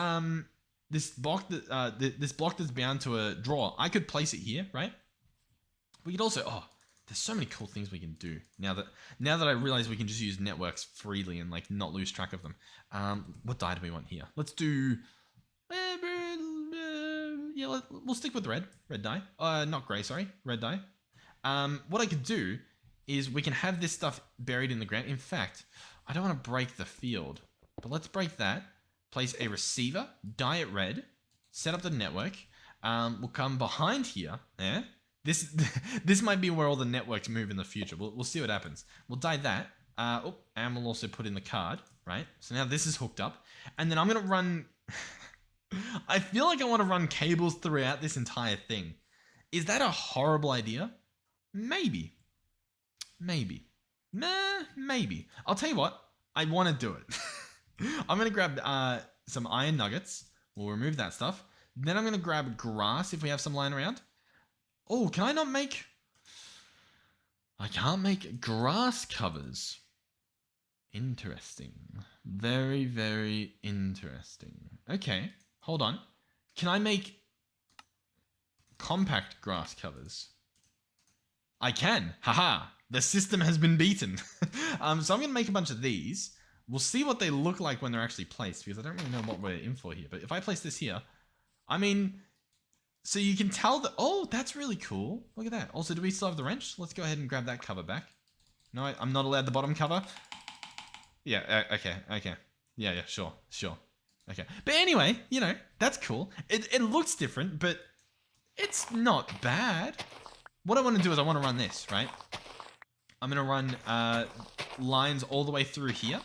A: block that's bound to a drawer, I could place it here, right? We could also there's so many cool things we can do now that I realize we can just use networks freely and like not lose track of them. What dye do we want here? Let's do we'll stick with red dye. Not gray, sorry, red dye. What I could do is we can have this stuff buried in the ground. In fact, I don't want to break the field, but let's break that. Place a receiver, dye it red, set up the network. We'll come behind here. This might be where all the networks move in the future. We'll see what happens. We'll dye that. And we'll also put in the card, right? So now this is hooked up. And then I'm going to run... I feel like I want to run cables throughout this entire thing. Is that a horrible idea? Maybe. Maybe. I'll tell you what. I want to do it. I'm going to grab some iron nuggets. We'll remove that stuff. Then I'm going to grab grass if we have some lying around. Oh, can I not make... I can't make grass covers. Interesting. Very, very interesting. Okay, hold on. Can I make compact grass covers? I can. Haha. The system has been beaten. So I'm going to make a bunch of these. We'll see what they look like when they're actually placed, because I don't really know what we're in for here. But if I place this here, I mean, so you can tell that, oh, that's really cool. Look at that. Also, do we still have the wrench? Let's go ahead and grab that cover back. No, I'm not allowed the bottom cover. Yeah, okay. Yeah, sure. Okay. But anyway, that's cool. It looks different, but it's not bad. What I want to do is I want to run this, right? I'm going to run lines all the way through here,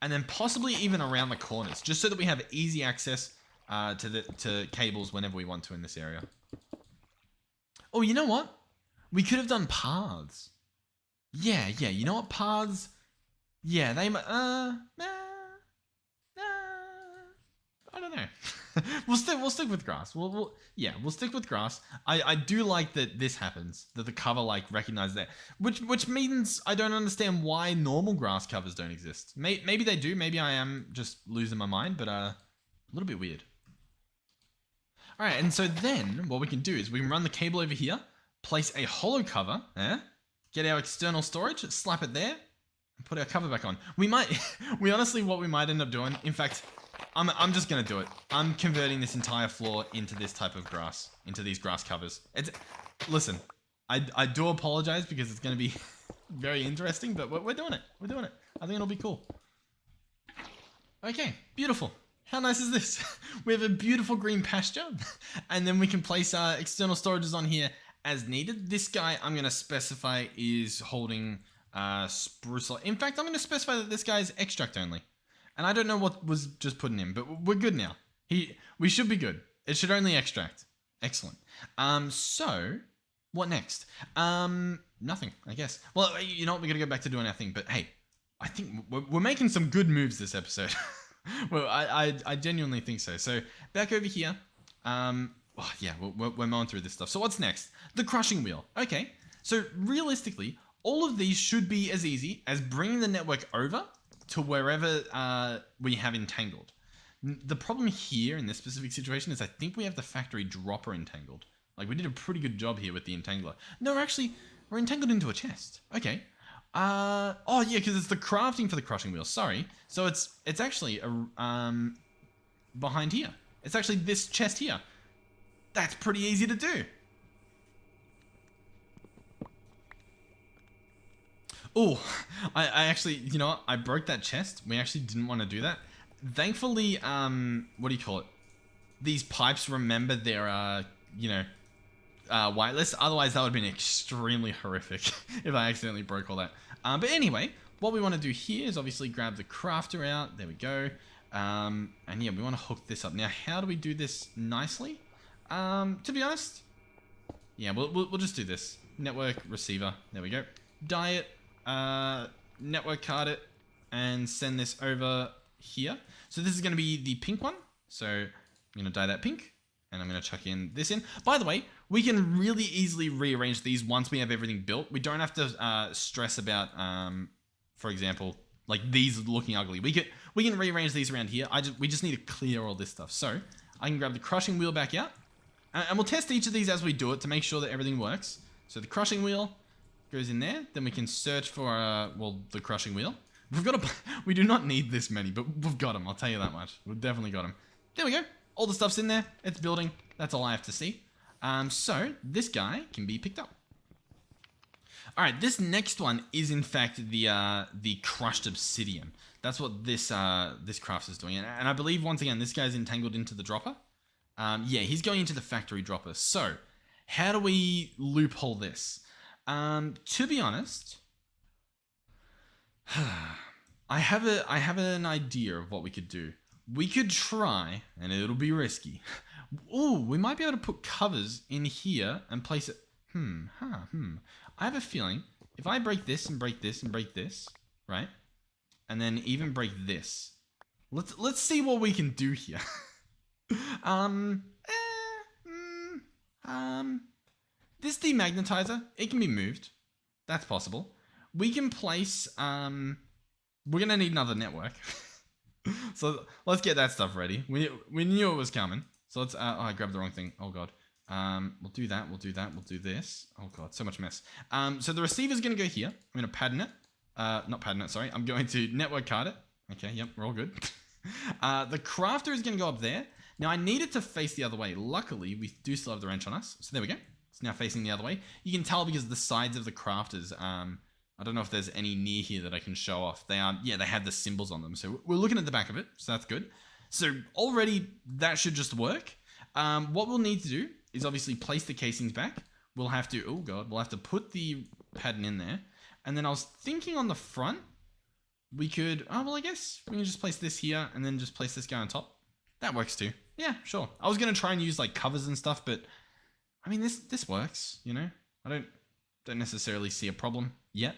A: and then possibly even around the corners, just so that we have easy access to cables whenever we want to in this area. Oh, you know what? We could have done paths. Yeah, you know what? Paths... Yeah, they... I don't know. We'll stick with grass. We'll stick with grass. I do like that this happens, that the cover like recognizes that, which means I don't understand why normal grass covers don't exist. Maybe they do. Maybe I am just losing my mind, but a little bit weird. All right, and so then what we can do is we can run the cable over here, place a hollow cover, get our external storage, slap it there, and put our cover back on. We honestly, what we might end up doing, in fact, I'm just going to do it. I'm converting this entire floor into this type of grass, into these grass covers. Listen, I do apologize because it's going to be very interesting, but we're doing it. We're doing it. I think it'll be cool. Okay, beautiful. How nice is this? We have a beautiful green pasture, and then we can place external storages on here as needed. This guy I'm going to specify is holding spruce. In fact, I'm going to specify that this guy is extract only. And I don't know what was just put in, but we're good now. We should be good. It should only extract. Excellent. So What next? Nothing, I guess. Well, you know what? We're gonna go back to doing our thing. But hey, I think we're making some good moves this episode. Well, I genuinely think so. So back over here. Oh, yeah, we're mowing through this stuff. So what's next? The crushing wheel. Okay. So realistically, all of these should be as easy as bringing the network over to wherever we have entangled. The problem here in this specific situation is I think we have the factory dropper entangled. Like, we did a pretty good job here with the entangler. No, we're entangled into a chest. Okay. Oh yeah, because it's the crafting for the crushing wheel. Sorry. So it's actually behind here. It's actually this chest here. That's pretty easy to do. Oh, I actually, you know what? I broke that chest. We actually didn't want to do that. Thankfully, what do you call it? These pipes remember their, whitelist. Otherwise, that would have been extremely horrific if I accidentally broke all that. But anyway, what we want to do here is obviously grab the crafter out. There we go. And yeah, we want to hook this up. Now, how do we do this nicely? To be honest, yeah, we'll just do this. Network receiver. There we go. Die it. Network card it. And send this over here. So this is going to be the pink one. So I'm going to dye that pink. And I'm going to chuck in this in. By the way, we can really easily rearrange these once we have everything built. We don't have to stress about, for example, like these looking ugly. We can rearrange these around here. We just need to clear all this stuff. So I can grab the crushing wheel back out. And we'll test each of these as we do it to make sure that everything works. So the crushing wheel goes in there. Then we can search for, the crushing wheel. We do not need this many, but we've got them. I'll tell you that much. We've definitely got them. There we go. All the stuff's in there. It's building. That's all I have to see. So this guy can be picked up. All right, this next one is in fact the crushed obsidian. That's what this craft is doing. And I believe once again this guy's entangled into the dropper. Yeah, he's going into the factory dropper. So how do we loophole this? To be honest, I have an idea of what we could do. We could try, and it'll be risky. Oh, we might be able to put covers in here and place it. I have a feeling if I break this and break this and break this, right? And then even break this. Let's see what we can do here. This demagnetizer, it can be moved. That's possible. We can place, we're gonna need another network. So let's get that stuff ready. We knew it was coming. So let's, I grabbed the wrong thing. Oh God. We'll do that. We'll do this. Oh God, so much mess. So the receiver's gonna go here. I'm gonna pattern it. Not pattern it, sorry. I'm going to network card it. Okay, yep, we're all good. The crafter is gonna go up there. Now I need it to face the other way. Luckily, we do still have the wrench on us. So there we go. It's now facing the other way. You can tell because the sides of the crafters, I don't know if there's any near here that I can show off. They are, yeah, they have the symbols on them. So we're looking at the back of it, so that's good. So already that should just work. What we'll need to do is obviously place the casings back. We'll have to, oh God, we'll have to put the pattern in there. And then I was thinking on the front, we could, oh, well, I guess we can just place this here and then just place this guy on top. That works too. Yeah, sure. I was going to try and use like covers and stuff, but I mean, this works, you know? I don't necessarily see a problem yet.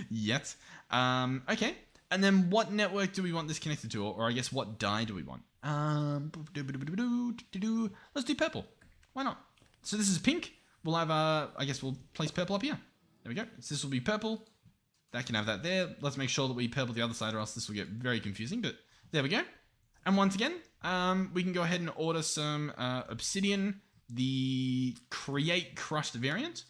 A: Yet. Okay. And then what network do we want this connected to? Or I guess what die do we want? Let's do purple. Why not? So this is pink. We'll have, I guess we'll place purple up here. There we go. So this will be purple. That can have that there. Let's make sure that we purple the other side or else this will get very confusing. But there we go. And once again, we can go ahead and order some obsidian, the create crushed variant.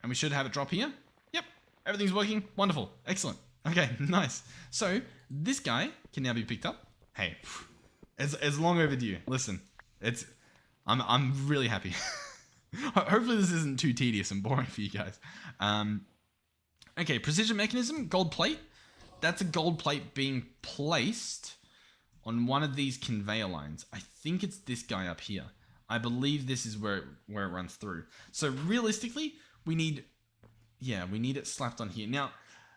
A: And we should have it drop here. Yep. Everything's working. Wonderful. Excellent. Okay, nice. So this guy can now be picked up. Hey, it's long overdue. Listen, I'm really happy. Hopefully this isn't too tedious and boring for you guys. Okay, precision mechanism, gold plate. That's a gold plate being placed on one of these conveyor lines. I think it's this guy up here. I believe this is where it runs through. So realistically, we need it slapped on here. Now,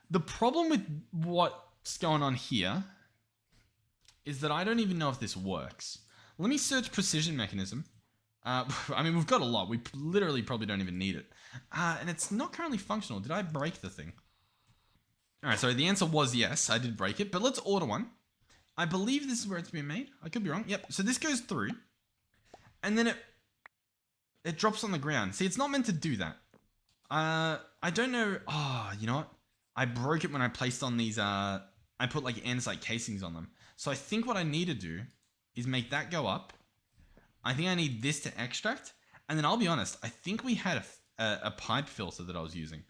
A: the problem with what's going on here is that I don't even know if this works. Let me search precision mechanism. I mean, we've got a lot. We literally probably don't even need it. And it's not currently functional. Did I break the thing? All right, so the answer was yes, I did break it. But let's order one. I believe this is where it's being made. I could be wrong. Yep, so this goes through. And then it drops on the ground. See, it's not meant to do that. I don't know. Oh, you know what? I broke it when I placed on these, I put like andesite casings on them. So I think what I need to do is make that go up. I think I need this to extract. And then I'll be honest, I think we had a pipe filter that I was using.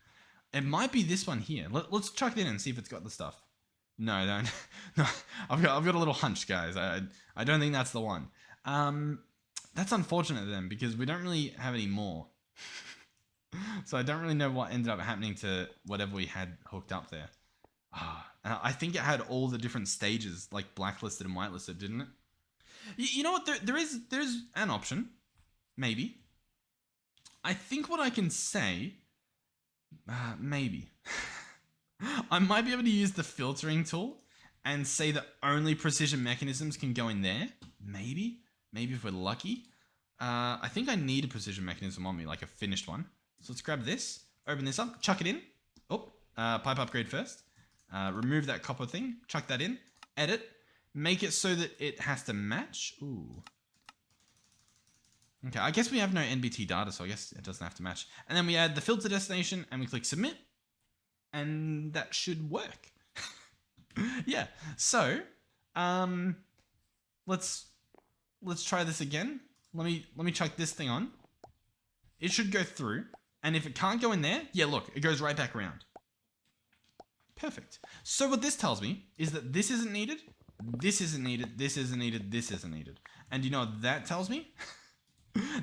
A: It might be this one here. Let's chuck it in and see if it's got the stuff. No, no, no. I've got a little hunch, guys. I don't think that's the one. That's unfortunate then, because we don't really have any more. So I don't really know what ended up happening to whatever we had hooked up there. I think it had all the different stages, like blacklisted and whitelisted, didn't it? You know what? There's an option, maybe. I think what I can say, maybe. I might be able to use the filtering tool and say that only precision mechanisms can go in there. Maybe if we're lucky. I think I need a precision mechanism on me, like a finished one. So let's grab this, open this up, chuck it in. Oh, pipe upgrade first. Remove that copper thing, chuck that in, edit, make it so that it has to match. Ooh. Okay, I guess we have no NBT data, so I guess it doesn't have to match. And then we add the filter destination and we click submit. And that should work. Yeah, so let's try this again. Let me chuck this thing on. It should go through. And if it can't go in there, yeah, look, it goes right back around. Perfect. So what this tells me is that this isn't needed, this isn't needed, this isn't needed, this isn't needed. And you know what that tells me?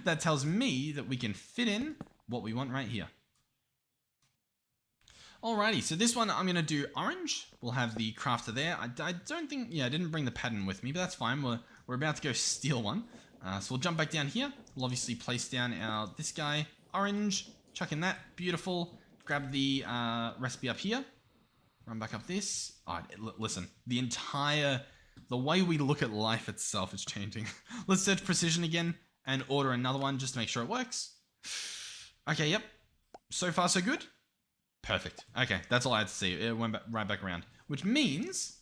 A: That tells me that we can fit in what we want right here. Alrighty, so this one I'm going to do orange. We'll have the crafter there. I don't think, yeah, I didn't bring the pattern with me, but that's fine. We're about to go steal one. So we'll jump back down here. We'll obviously place down this guy, orange, chuck in that, beautiful. Grab the recipe up here. Run back up this. Alright, listen, the way we look at life itself is changing. Let's search precision again and order another one just to make sure it works. Okay, yep. So far, so good. Perfect. Okay, that's all I had to see. It went right back around, which means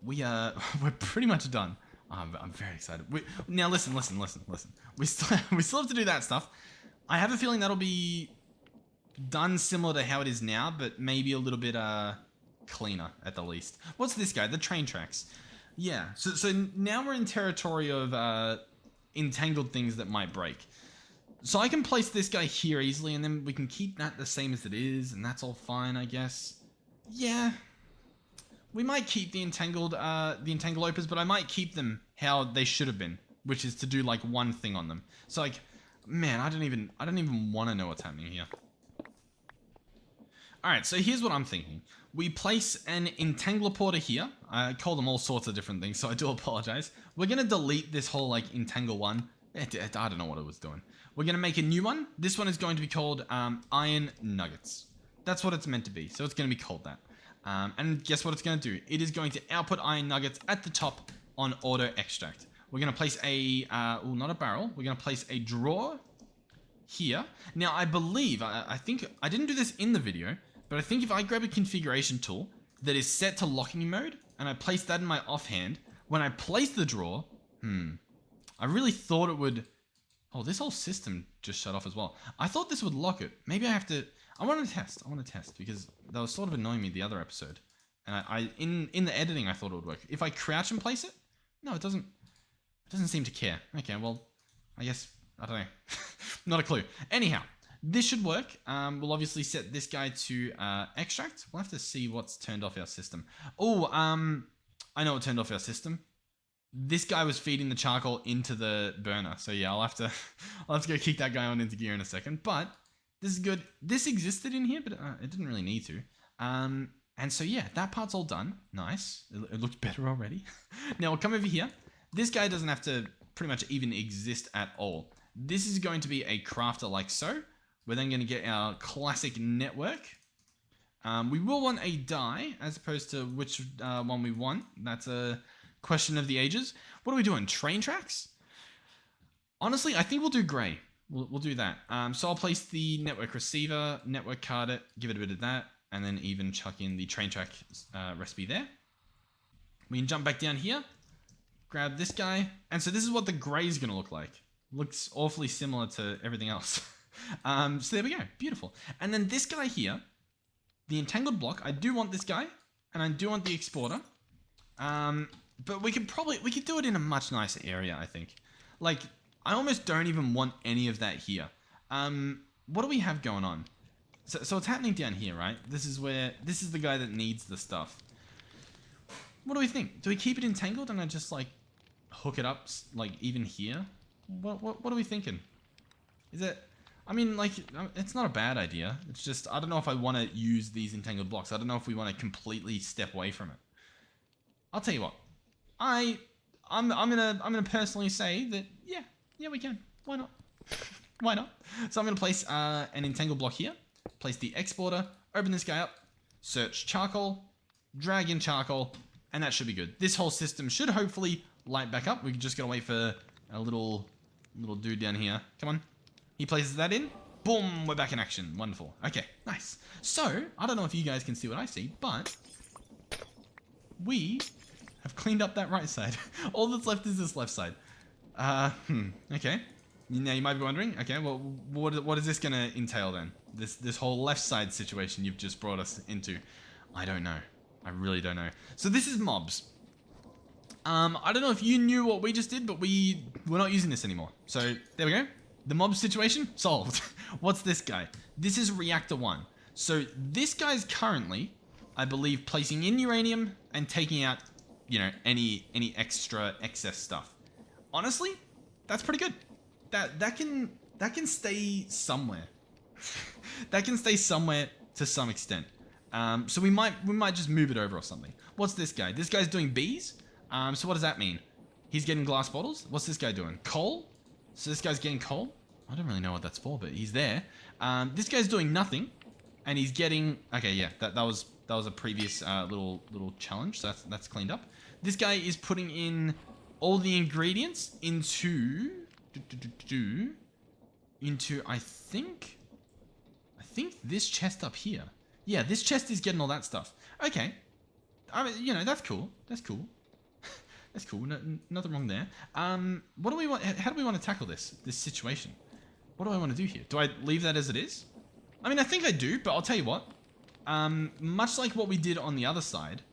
A: we're pretty much done. I'm very excited. Now listen. We still have to do that stuff. I have a feeling that'll be done similar to how it is now, but maybe a little bit cleaner at the least. What's this guy? The train tracks. Yeah. So now we're in territory of entangled things that might break. So I can place this guy here easily, and then we can keep that the same as it is, and that's all fine, I guess. Yeah. We might keep the entangled opens, but I might keep them how they should have been, which is to do like one thing on them. So like, man, I don't even want to know what's happening here. All right, so here's what I'm thinking. We place an entangler porter here. I call them all sorts of different things, so I do apologize. We're gonna delete this whole like entangle one. I don't know what it was doing. We're going to make a new one. This one is going to be called iron nuggets. That's what it's meant to be. So it's going to be called that. And guess what it's going to do? It is going to output iron nuggets at the top on auto extract. We're going to place not a barrel. We're going to place a drawer here. Now, I believe, I think, I didn't do this in the video, but I think if I grab a configuration tool that is set to locking mode, and I place that in my offhand, when I place the drawer, I really thought it would... Oh, this whole system just shut off as well. I thought this would lock it. Maybe I have to... I want to test because that was sort of annoying me the other episode. And in the editing, I thought it would work. If I crouch and place it? No, it doesn't. It doesn't seem to care. Okay, well, I guess... I don't know. Not a clue. Anyhow, this should work. We'll obviously set this guy to extract. We'll have to see what's turned off our system. Oh, I know what turned off our system. This guy was feeding the charcoal into the burner. So yeah, I'll have to go kick that guy on into gear in a second. But this is good. This existed in here, but it didn't really need to. And so yeah, that part's all done. Nice. It looks better already. Now we'll come over here. This guy doesn't have to pretty much even exist at all. This is going to be a crafter like so. We're then going to get our classic network. We will want a die as opposed to which one we want. That's a question of the ages. What are we doing? Train tracks? Honestly, I think we'll do grey. We'll do that. So I'll place the network receiver, network card it, give it a bit of that, and then even chuck in the train track recipe there. We can jump back down here, grab this guy, and so this is what the grey is going to look like. Looks awfully similar to everything else. So there we go, beautiful. And then this guy here, the entangled block, I do want this guy, and I do want the exporter. But we could do it in a much nicer area, I think. Like, I almost don't even want any of that here. What do we have going on? So it's happening down here, right? This is the guy that needs the stuff. What do we think? Do we keep it entangled and I just like hook it up like even here? What are we thinking? Is it? I mean, like, it's not a bad idea. It's just I don't know if I want to use these entangled blocks. I don't know if we want to completely step away from it. I'll tell you what. I'm gonna personally say that yeah we can. Why not? Why not? So I'm gonna place an entangled block here. Place the exporter. Open this guy up. Search charcoal. Drag in charcoal. And that should be good. This whole system should hopefully light back up. We just gotta wait for a little dude down here. Come on. He places that in. Boom, we're back in action. Wonderful. Okay, nice. So, I don't know if you guys can see what I see, but we have cleaned up that right side. All that's left is this left side. Okay. Now you might be wondering, okay, well, what is this gonna entail then? This whole left side situation you've just brought us into. I don't know. I really don't know. So this is mobs. I don't know if you knew what we just did, but we're not using this anymore. So there we go. The mob situation solved. What's this guy? This is Reactor 1. So this guy's currently, I believe, placing in uranium and taking out, you know, any extra excess stuff. Honestly, that's pretty good. That can stay somewhere. That can stay somewhere to some extent. So we might just move it over or something. What's this guy? This guy's doing bees. So what does that mean? He's getting glass bottles. What's this guy doing? Coal. So this guy's getting coal. I don't really know what that's for, but he's there. This guy's doing nothing, and he's getting. Okay, yeah, that was a previous little challenge. So that's cleaned up. This guy is putting in all the ingredients into I think this chest up here. Yeah, this chest is getting all that stuff. Okay. I mean, you know, that's cool. That's cool. That's cool. No, nothing wrong there. What do we want? How do we want to tackle this situation? What do I want to do here? Do I leave that as it is? I mean, I think I do, but I'll tell you what. Much like what we did on the other side,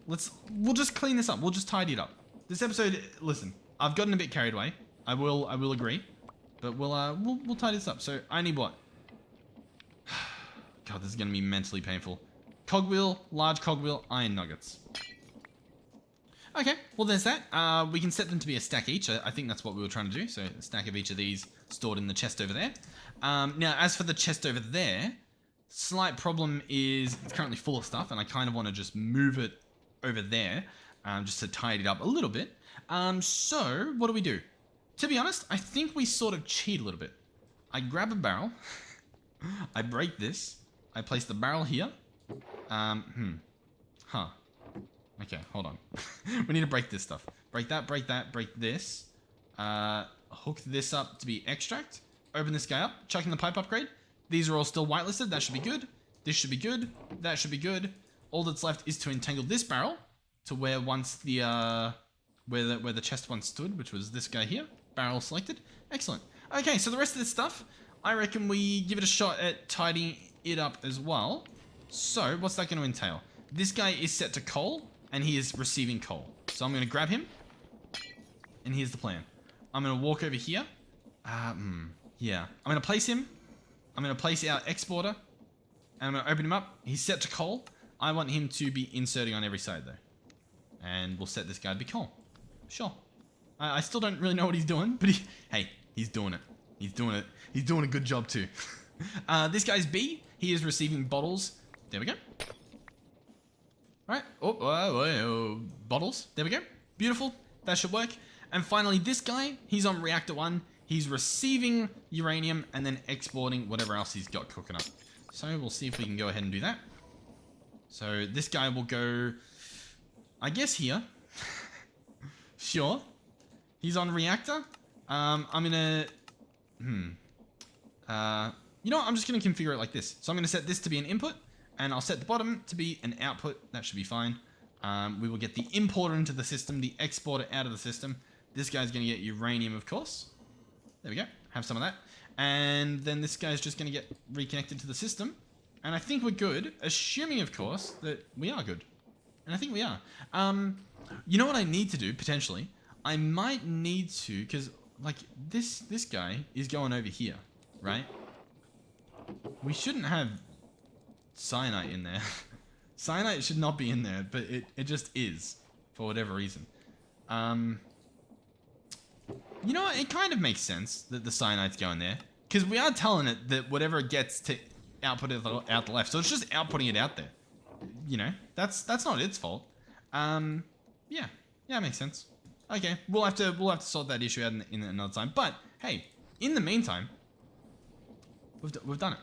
A: we'll just clean this up. We'll just tidy it up. This episode, listen, I've gotten a bit carried away. I will agree, but we'll tidy this up. So I need what? God, this is gonna be mentally painful. Cogwheel, large cogwheel, iron nuggets. Okay, well there's that. We can set them to be a stack each. I think that's what we were trying to do. So a stack of each of these stored in the chest over there. Now, as for the chest over there, slight problem is it's currently full of stuff, and I kind of want to just move it over there, just to tidy it up a little bit. So what do? To be honest, I think we sort of cheat a little bit. I grab a barrel, I break this, I place the barrel here. Okay, hold on. We need to break this stuff. Break that, break this. Hook this up to be extract. Open this guy up, chuck in the pipe upgrade. These are all still whitelisted, that should be good. This should be good, that should be good. All that's left is to entangle this barrel to where once the, where the chest once stood, which was this guy here. Barrel selected. Excellent. Okay, so the rest of this stuff, I reckon we give it a shot at tidying it up as well. So, what's that going to entail? This guy is set to coal, and he is receiving coal. So I'm going to grab him, and here's the plan. I'm going to walk over here. Yeah. I'm going to place him. I'm going to place our exporter, and I'm going to open him up. He's set to coal. I want him to be inserting on every side, though. And we'll set this guy to be coal. Sure. I still don't really know what he's doing, but hey, he's doing it. He's doing it. He's doing a good job, too. This guy's B. He is receiving bottles. There we go. Right. Oh, bottles. There we go. Beautiful. That should work. And finally, this guy, he's on Reactor 1. He's receiving uranium and then exporting whatever else he's got cooking up. So we'll see if we can go ahead and do that. So this guy will go, I guess here. Sure. He's on Reactor. I'm gonna, you know what? I'm just gonna configure it like this. So I'm gonna set this to be an input, and I'll set the bottom to be an output. That should be fine. We will get the importer into the system, the exporter out of the system. This guy's gonna get uranium, of course. There we go. Have some of that. And then this guy's just gonna get reconnected to the system. And I think we're good, assuming, of course, that we are good. And I think we are. You know what I need to do, potentially? I might need to, because, like, this guy is going over here, right? We shouldn't have cyanide in there. Cyanide should not be in there, but it just is, for whatever reason. You know what? It kind of makes sense that the cyanide's going there, because we are telling it that whatever it gets to output it out the left, so it's just outputting it out there. You know, that's not its fault. Yeah, it makes sense. Okay, we'll have to sort that issue out in another time. But hey, in the meantime, we've done it.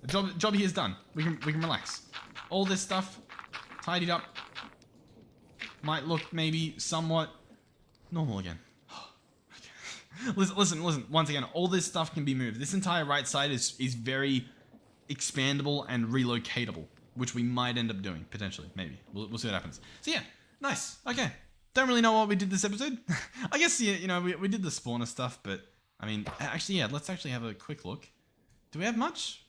A: The job here is done. We can relax. All this stuff tidied up. Might look maybe somewhat normal again. Listen. Once again, all this stuff can be moved. This entire right side is very expandable and relocatable, which we might end up doing potentially. Maybe we'll see what happens. So yeah, nice. Okay, don't really know what we did this episode. I guess you know we did the spawner stuff, but I mean actually yeah, let's actually have a quick look. Do we have much?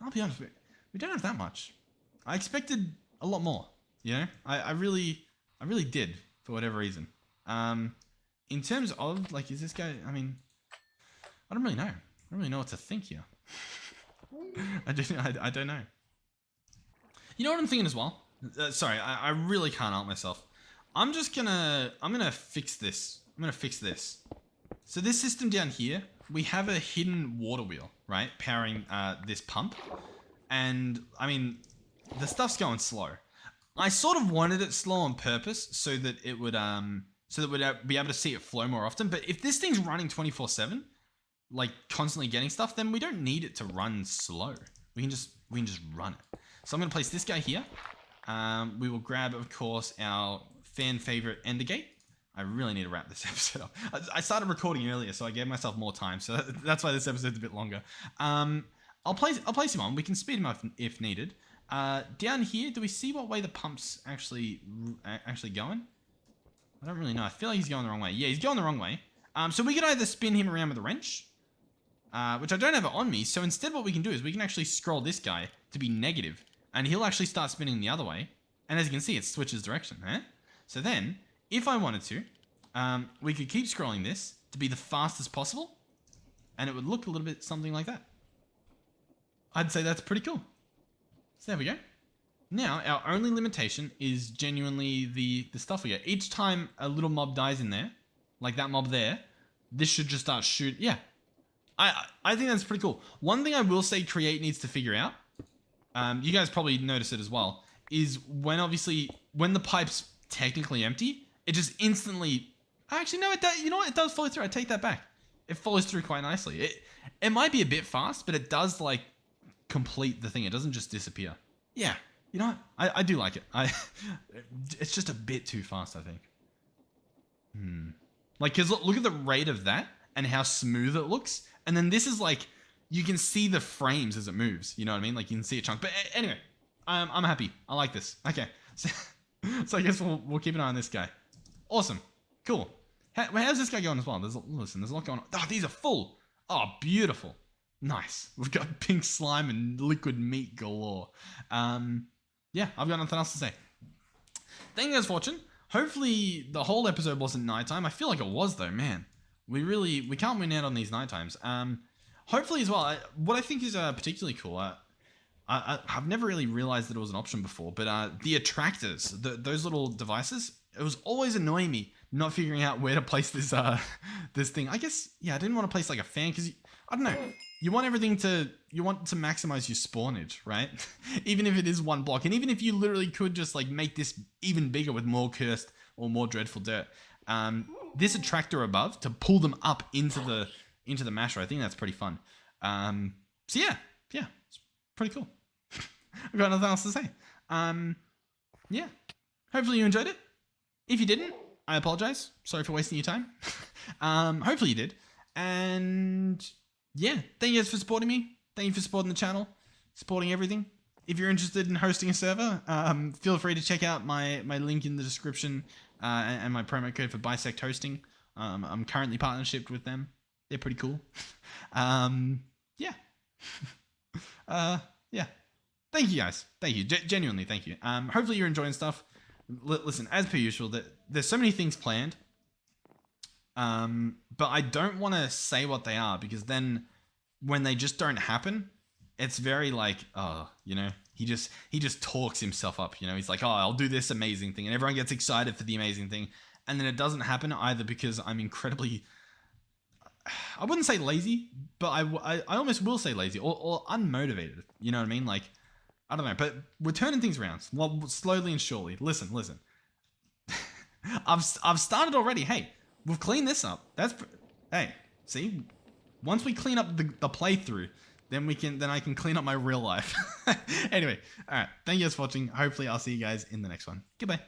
A: I'll be honest, we don't have that much. I expected a lot more. You know, I really did for whatever reason. In terms of like, is this guy? I mean, I don't really know. I don't really know what to think here. I don't know. You know what I'm thinking as well? Sorry, I really can't help myself. I'm gonna fix this. I'm gonna fix this. So this system down here, we have a hidden water wheel, right? Powering this pump. And I mean, the stuff's going slow. I sort of wanted it slow on purpose so that it would we'd be able to see it flow more often. But if this thing's running 24/7, like constantly getting stuff, then we don't need it to run slow. We can just run it. So I'm gonna place this guy here. We will grab, of course, our fan favorite ender gate. I really need to wrap this episode up. I started recording earlier, so I gave myself more time. So that's why this episode's a bit longer. I'll place him on. We can speed him up if needed. Down here, do we see what way the pump's actually going? I don't really know. I feel like he's going the wrong way. Yeah, he's going the wrong way. So we can either spin him around with a wrench, which I don't have it on me. So instead what we can do is we can actually scroll this guy to be negative, and he'll actually start spinning the other way. And as you can see, it switches direction. Eh? So then, if I wanted to, we could keep scrolling this to be the fastest possible, and it would look a little bit something like that. I'd say that's pretty cool. So there we go. Now, our only limitation is genuinely the stuff we get. Each time a little mob dies in there, like that mob there, this should just start shooting. Yeah. I think that's pretty cool. One thing I will say Create needs to figure out, you guys probably notice it as well, is when the pipe's technically empty, it just instantly... Actually, no, you know what? It does follow through. I take that back. It follows through quite nicely. It might be a bit fast, but it does, like, complete the thing. It doesn't just disappear. Yeah. You know what? I do like it. It's just a bit too fast, I think. Like, because look at the rate of that and how smooth it looks. And then this is like, you can see the frames as it moves. You know what I mean? Like, you can see a chunk. But anyway, I'm happy. I like this. Okay. So I guess we'll keep an eye on this guy. Awesome. Cool. How's this guy going as well? There's a lot going on. Oh, these are full. Oh, beautiful. Nice. We've got pink slime and liquid meat galore. Yeah, I've got nothing else to say. Thank you guys for watching. Hopefully the whole episode wasn't nighttime. I feel like it was though, man. We can't win out on these night times. Hopefully as well, what I think is particularly cool, I've never really realized that it was an option before, but the attractors, those little devices, it was always annoying me not figuring out where to place this this thing. I guess, yeah, I didn't want to place like a fan because, I don't know, you want to maximize your spawnage, right? Even if it is one block, and even if you literally could just like make this even bigger with more cursed or more dreadful dirt. This attractor above to pull them up into the masher, I think that's pretty fun. So yeah, it's pretty cool. I've got nothing else to say. Yeah, hopefully you enjoyed it. If you didn't, I apologize. Sorry for wasting your time. Hopefully you did. And yeah, thank you guys for supporting me. Thank you for supporting the channel, supporting everything. If you're interested in hosting a server, feel free to check out my link in the description and my promo code for Bisect Hosting. I'm currently partnershiped with them. They're pretty cool. Yeah. Yeah. Thank you guys. Thank you. Genuinely, thank you. Hopefully you're enjoying stuff. Listen, as per usual, there's so many things planned. But I don't want to say what they are, because then when they just don't happen, it's very like, oh, you know, he just talks himself up, you know, he's like, oh, I'll do this amazing thing, and everyone gets excited for the amazing thing, and then it doesn't happen, either because I'm incredibly, I wouldn't say lazy, but I almost will say lazy, or unmotivated, you know what I mean? Like, I don't know, but we're turning things around, well, slowly and surely. Listen. I've started already. Hey, we've cleaned this up. Hey, see, once we clean up the playthrough, then I can clean up my real life. Anyway, all right. Thank you guys for watching. Hopefully I'll see you guys in the next one. Goodbye.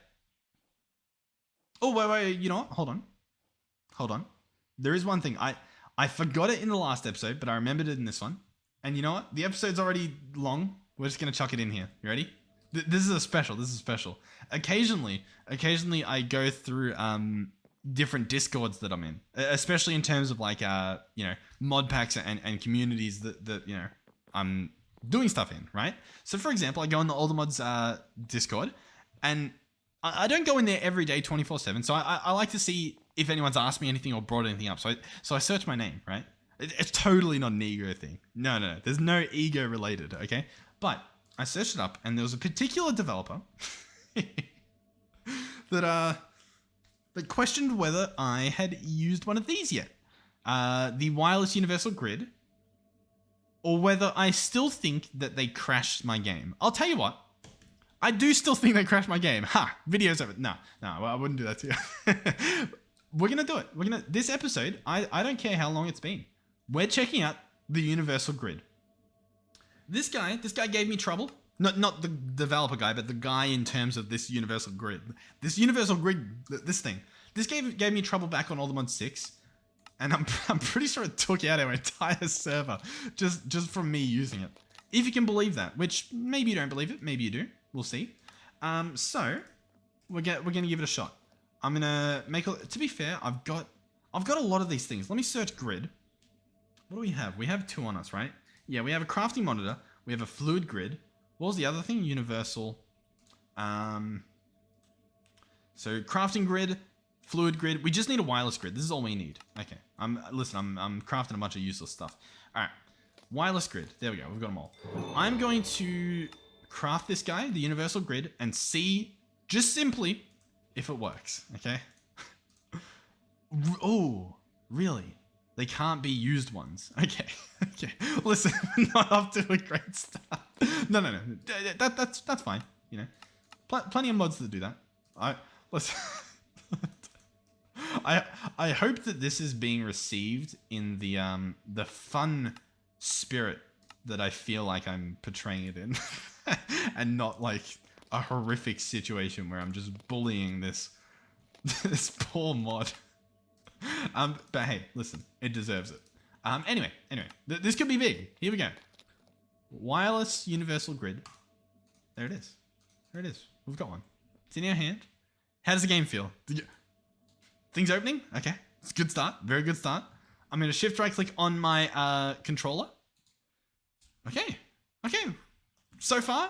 A: Oh, wait. You know what? Hold on. There is one thing. I forgot it in the last episode, but I remembered it in this one. And you know what? The episode's already long. We're just going to chuck it in here. You ready? This is a special. Occasionally I go through different discords that I'm in, especially in terms of like you know, mod packs and communities that you know I'm doing stuff in, right? So for example, I go in the Allthemods Discord, and I don't go in there every day 24/7. So I like to see if anyone's asked me anything or brought anything up. So I search my name, right? It's totally not an ego thing. No. There's no ego related, okay? But I searched it up, and there was a particular developer that questioned whether I had used one of these yet. The wireless universal grid, or whether I still think that they crashed my game. I'll tell you what, I do still think they crashed my game. Ha! Video's over. No, I wouldn't do that to you. We're gonna do it. This episode, I don't care how long it's been. We're checking out the universal grid. This guy gave me trouble. Not the developer guy, but the guy in terms of this universal grid. This universal grid, this thing. This gave me trouble back on Allthemod 6. And I'm pretty sure it took out our entire server just from me using it. If you can believe that, which maybe you don't believe it, maybe you do. We'll see. So we're gonna give it a shot. I'm gonna make to be fair, I've got a lot of these things. Let me search grid. What do we have? We have 2 on us, right? Yeah, we have a crafting monitor. We have a fluid grid. What was the other thing? Universal. So crafting grid, fluid grid. We just need a wireless grid. This is all we need. Okay. Listen, I'm crafting a bunch of useless stuff. All right. Wireless grid. There we go. We've got them all. I'm going to craft this guy, the universal grid, and see just simply if it works. Okay. Oh, really? They can't be used ones. Okay. Listen, not off to a great start. No. That's fine. You know, plenty of mods that do that. Listen. I hope that this is being received in the fun spirit that I feel like I'm portraying it in, and not like a horrific situation where I'm just bullying this poor mod. But hey, listen, it deserves it. Anyway, this could be big. Here we go. Wireless universal grid. There it is. We've got one. It's in our hand. How does the game feel? Things opening? Okay. It's a good start. Very good start. I'm going to shift right click on my controller. Okay. So far,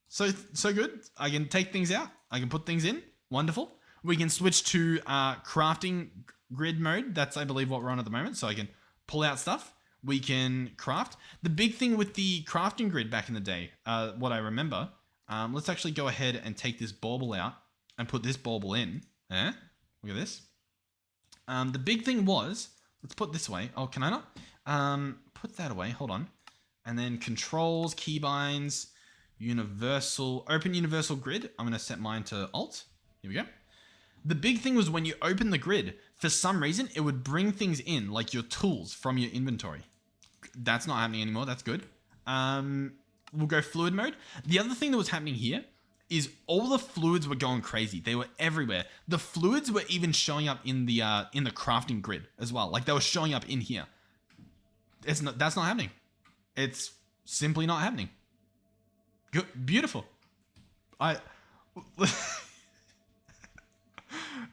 A: so good. I can take things out. I can put things in. Wonderful. We can switch to crafting grid mode. That's, I believe, what we're on at the moment. So I can pull out stuff. We can craft. The big thing with the crafting grid back in the day, what I remember, let's actually go ahead and take this bauble out and put this bauble in. Look at this. The big thing was, let's put this away. Oh, can I not? Put that away. Hold on. And then controls, keybinds, universal, open universal grid. I'm going to set mine to Alt. Here we go. The big thing was when you open the grid, for some reason, it would bring things in, like your tools from your inventory. That's not happening anymore. That's good. We'll go fluid mode. The other thing that was happening here is all the fluids were going crazy. They were everywhere. The fluids were even showing up in the crafting grid as well. Like they were showing up in here. That's not happening. It's simply not happening. Good, beautiful.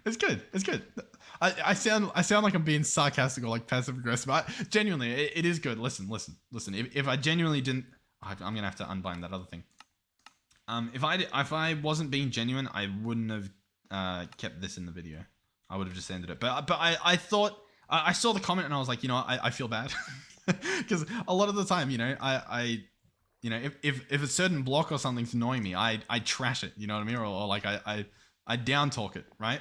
A: It's good. It's good. I sound like I'm being sarcastic or like passive aggressive, but genuinely, it is good. Listen. If I genuinely didn't, I'm gonna have to unbind that other thing. If I wasn't being genuine, I wouldn't have kept this in the video. I would have just ended it. But I thought I saw the comment and I was like, you know, I feel bad because a lot of the time, you know, you know, if a certain block or something's annoying me, I trash it. You know what I mean? Or like I down talk it, right?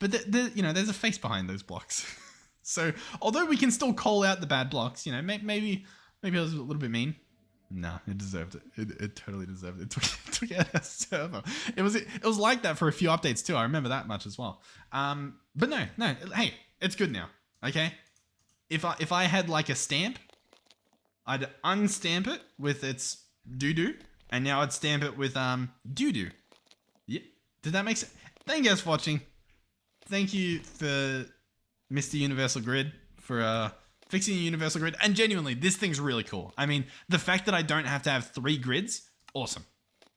A: But you know, there's a face behind those blocks. So although we can still call out the bad blocks, you know, maybe I was a little bit mean. No, it deserved it. It totally deserved it. It took out our server. It was like that for a few updates too. I remember that much as well. But no. Hey, it's good now. Okay. If I had like a stamp, I'd unstamp it with its doo-doo, and now I'd stamp it with doo-doo. Yeah. Did that make sense? Thank you guys for watching. Thank you for Mr. Universal Grid for fixing the Universal Grid. And genuinely, this thing's really cool. I mean, the fact that I don't have to have 3 grids, awesome.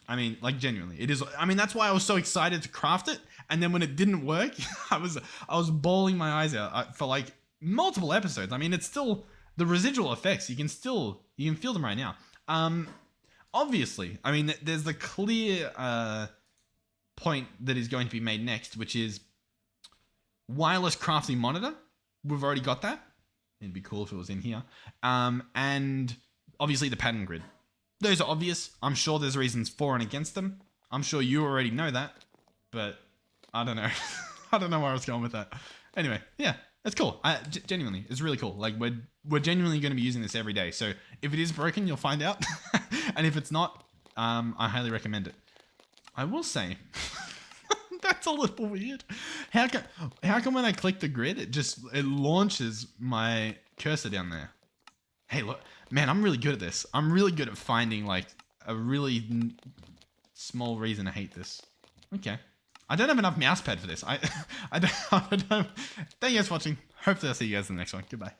A: I mean, like genuinely, it is. I mean, that's why I was so excited to craft it. And then when it didn't work, I was bawling my eyes out for like multiple episodes. I mean, it's still the residual effects. You can feel them right now. Obviously, I mean, there's the clear point that is going to be made next, which is wireless crafting monitor. We've already got that. It'd be cool if it was in here. And obviously the pattern grid. Those are obvious. I'm sure there's reasons for and against them. I'm sure you already know that, but I don't know. I don't know where I was going with that. Anyway, yeah, that's cool. Genuinely, it's really cool. Like we're genuinely going to be using this every day. So if it is broken, you'll find out. And if it's not, I highly recommend it. I will say, that's a little weird. How come when I click the grid, it launches my cursor down there? Hey, look, man, I'm really good at this. I'm really good at finding like a really small reason to hate this. Okay. I don't have enough mouse pad for this. I don't. Thank you guys for watching. Hopefully I'll see you guys in the next one. Goodbye.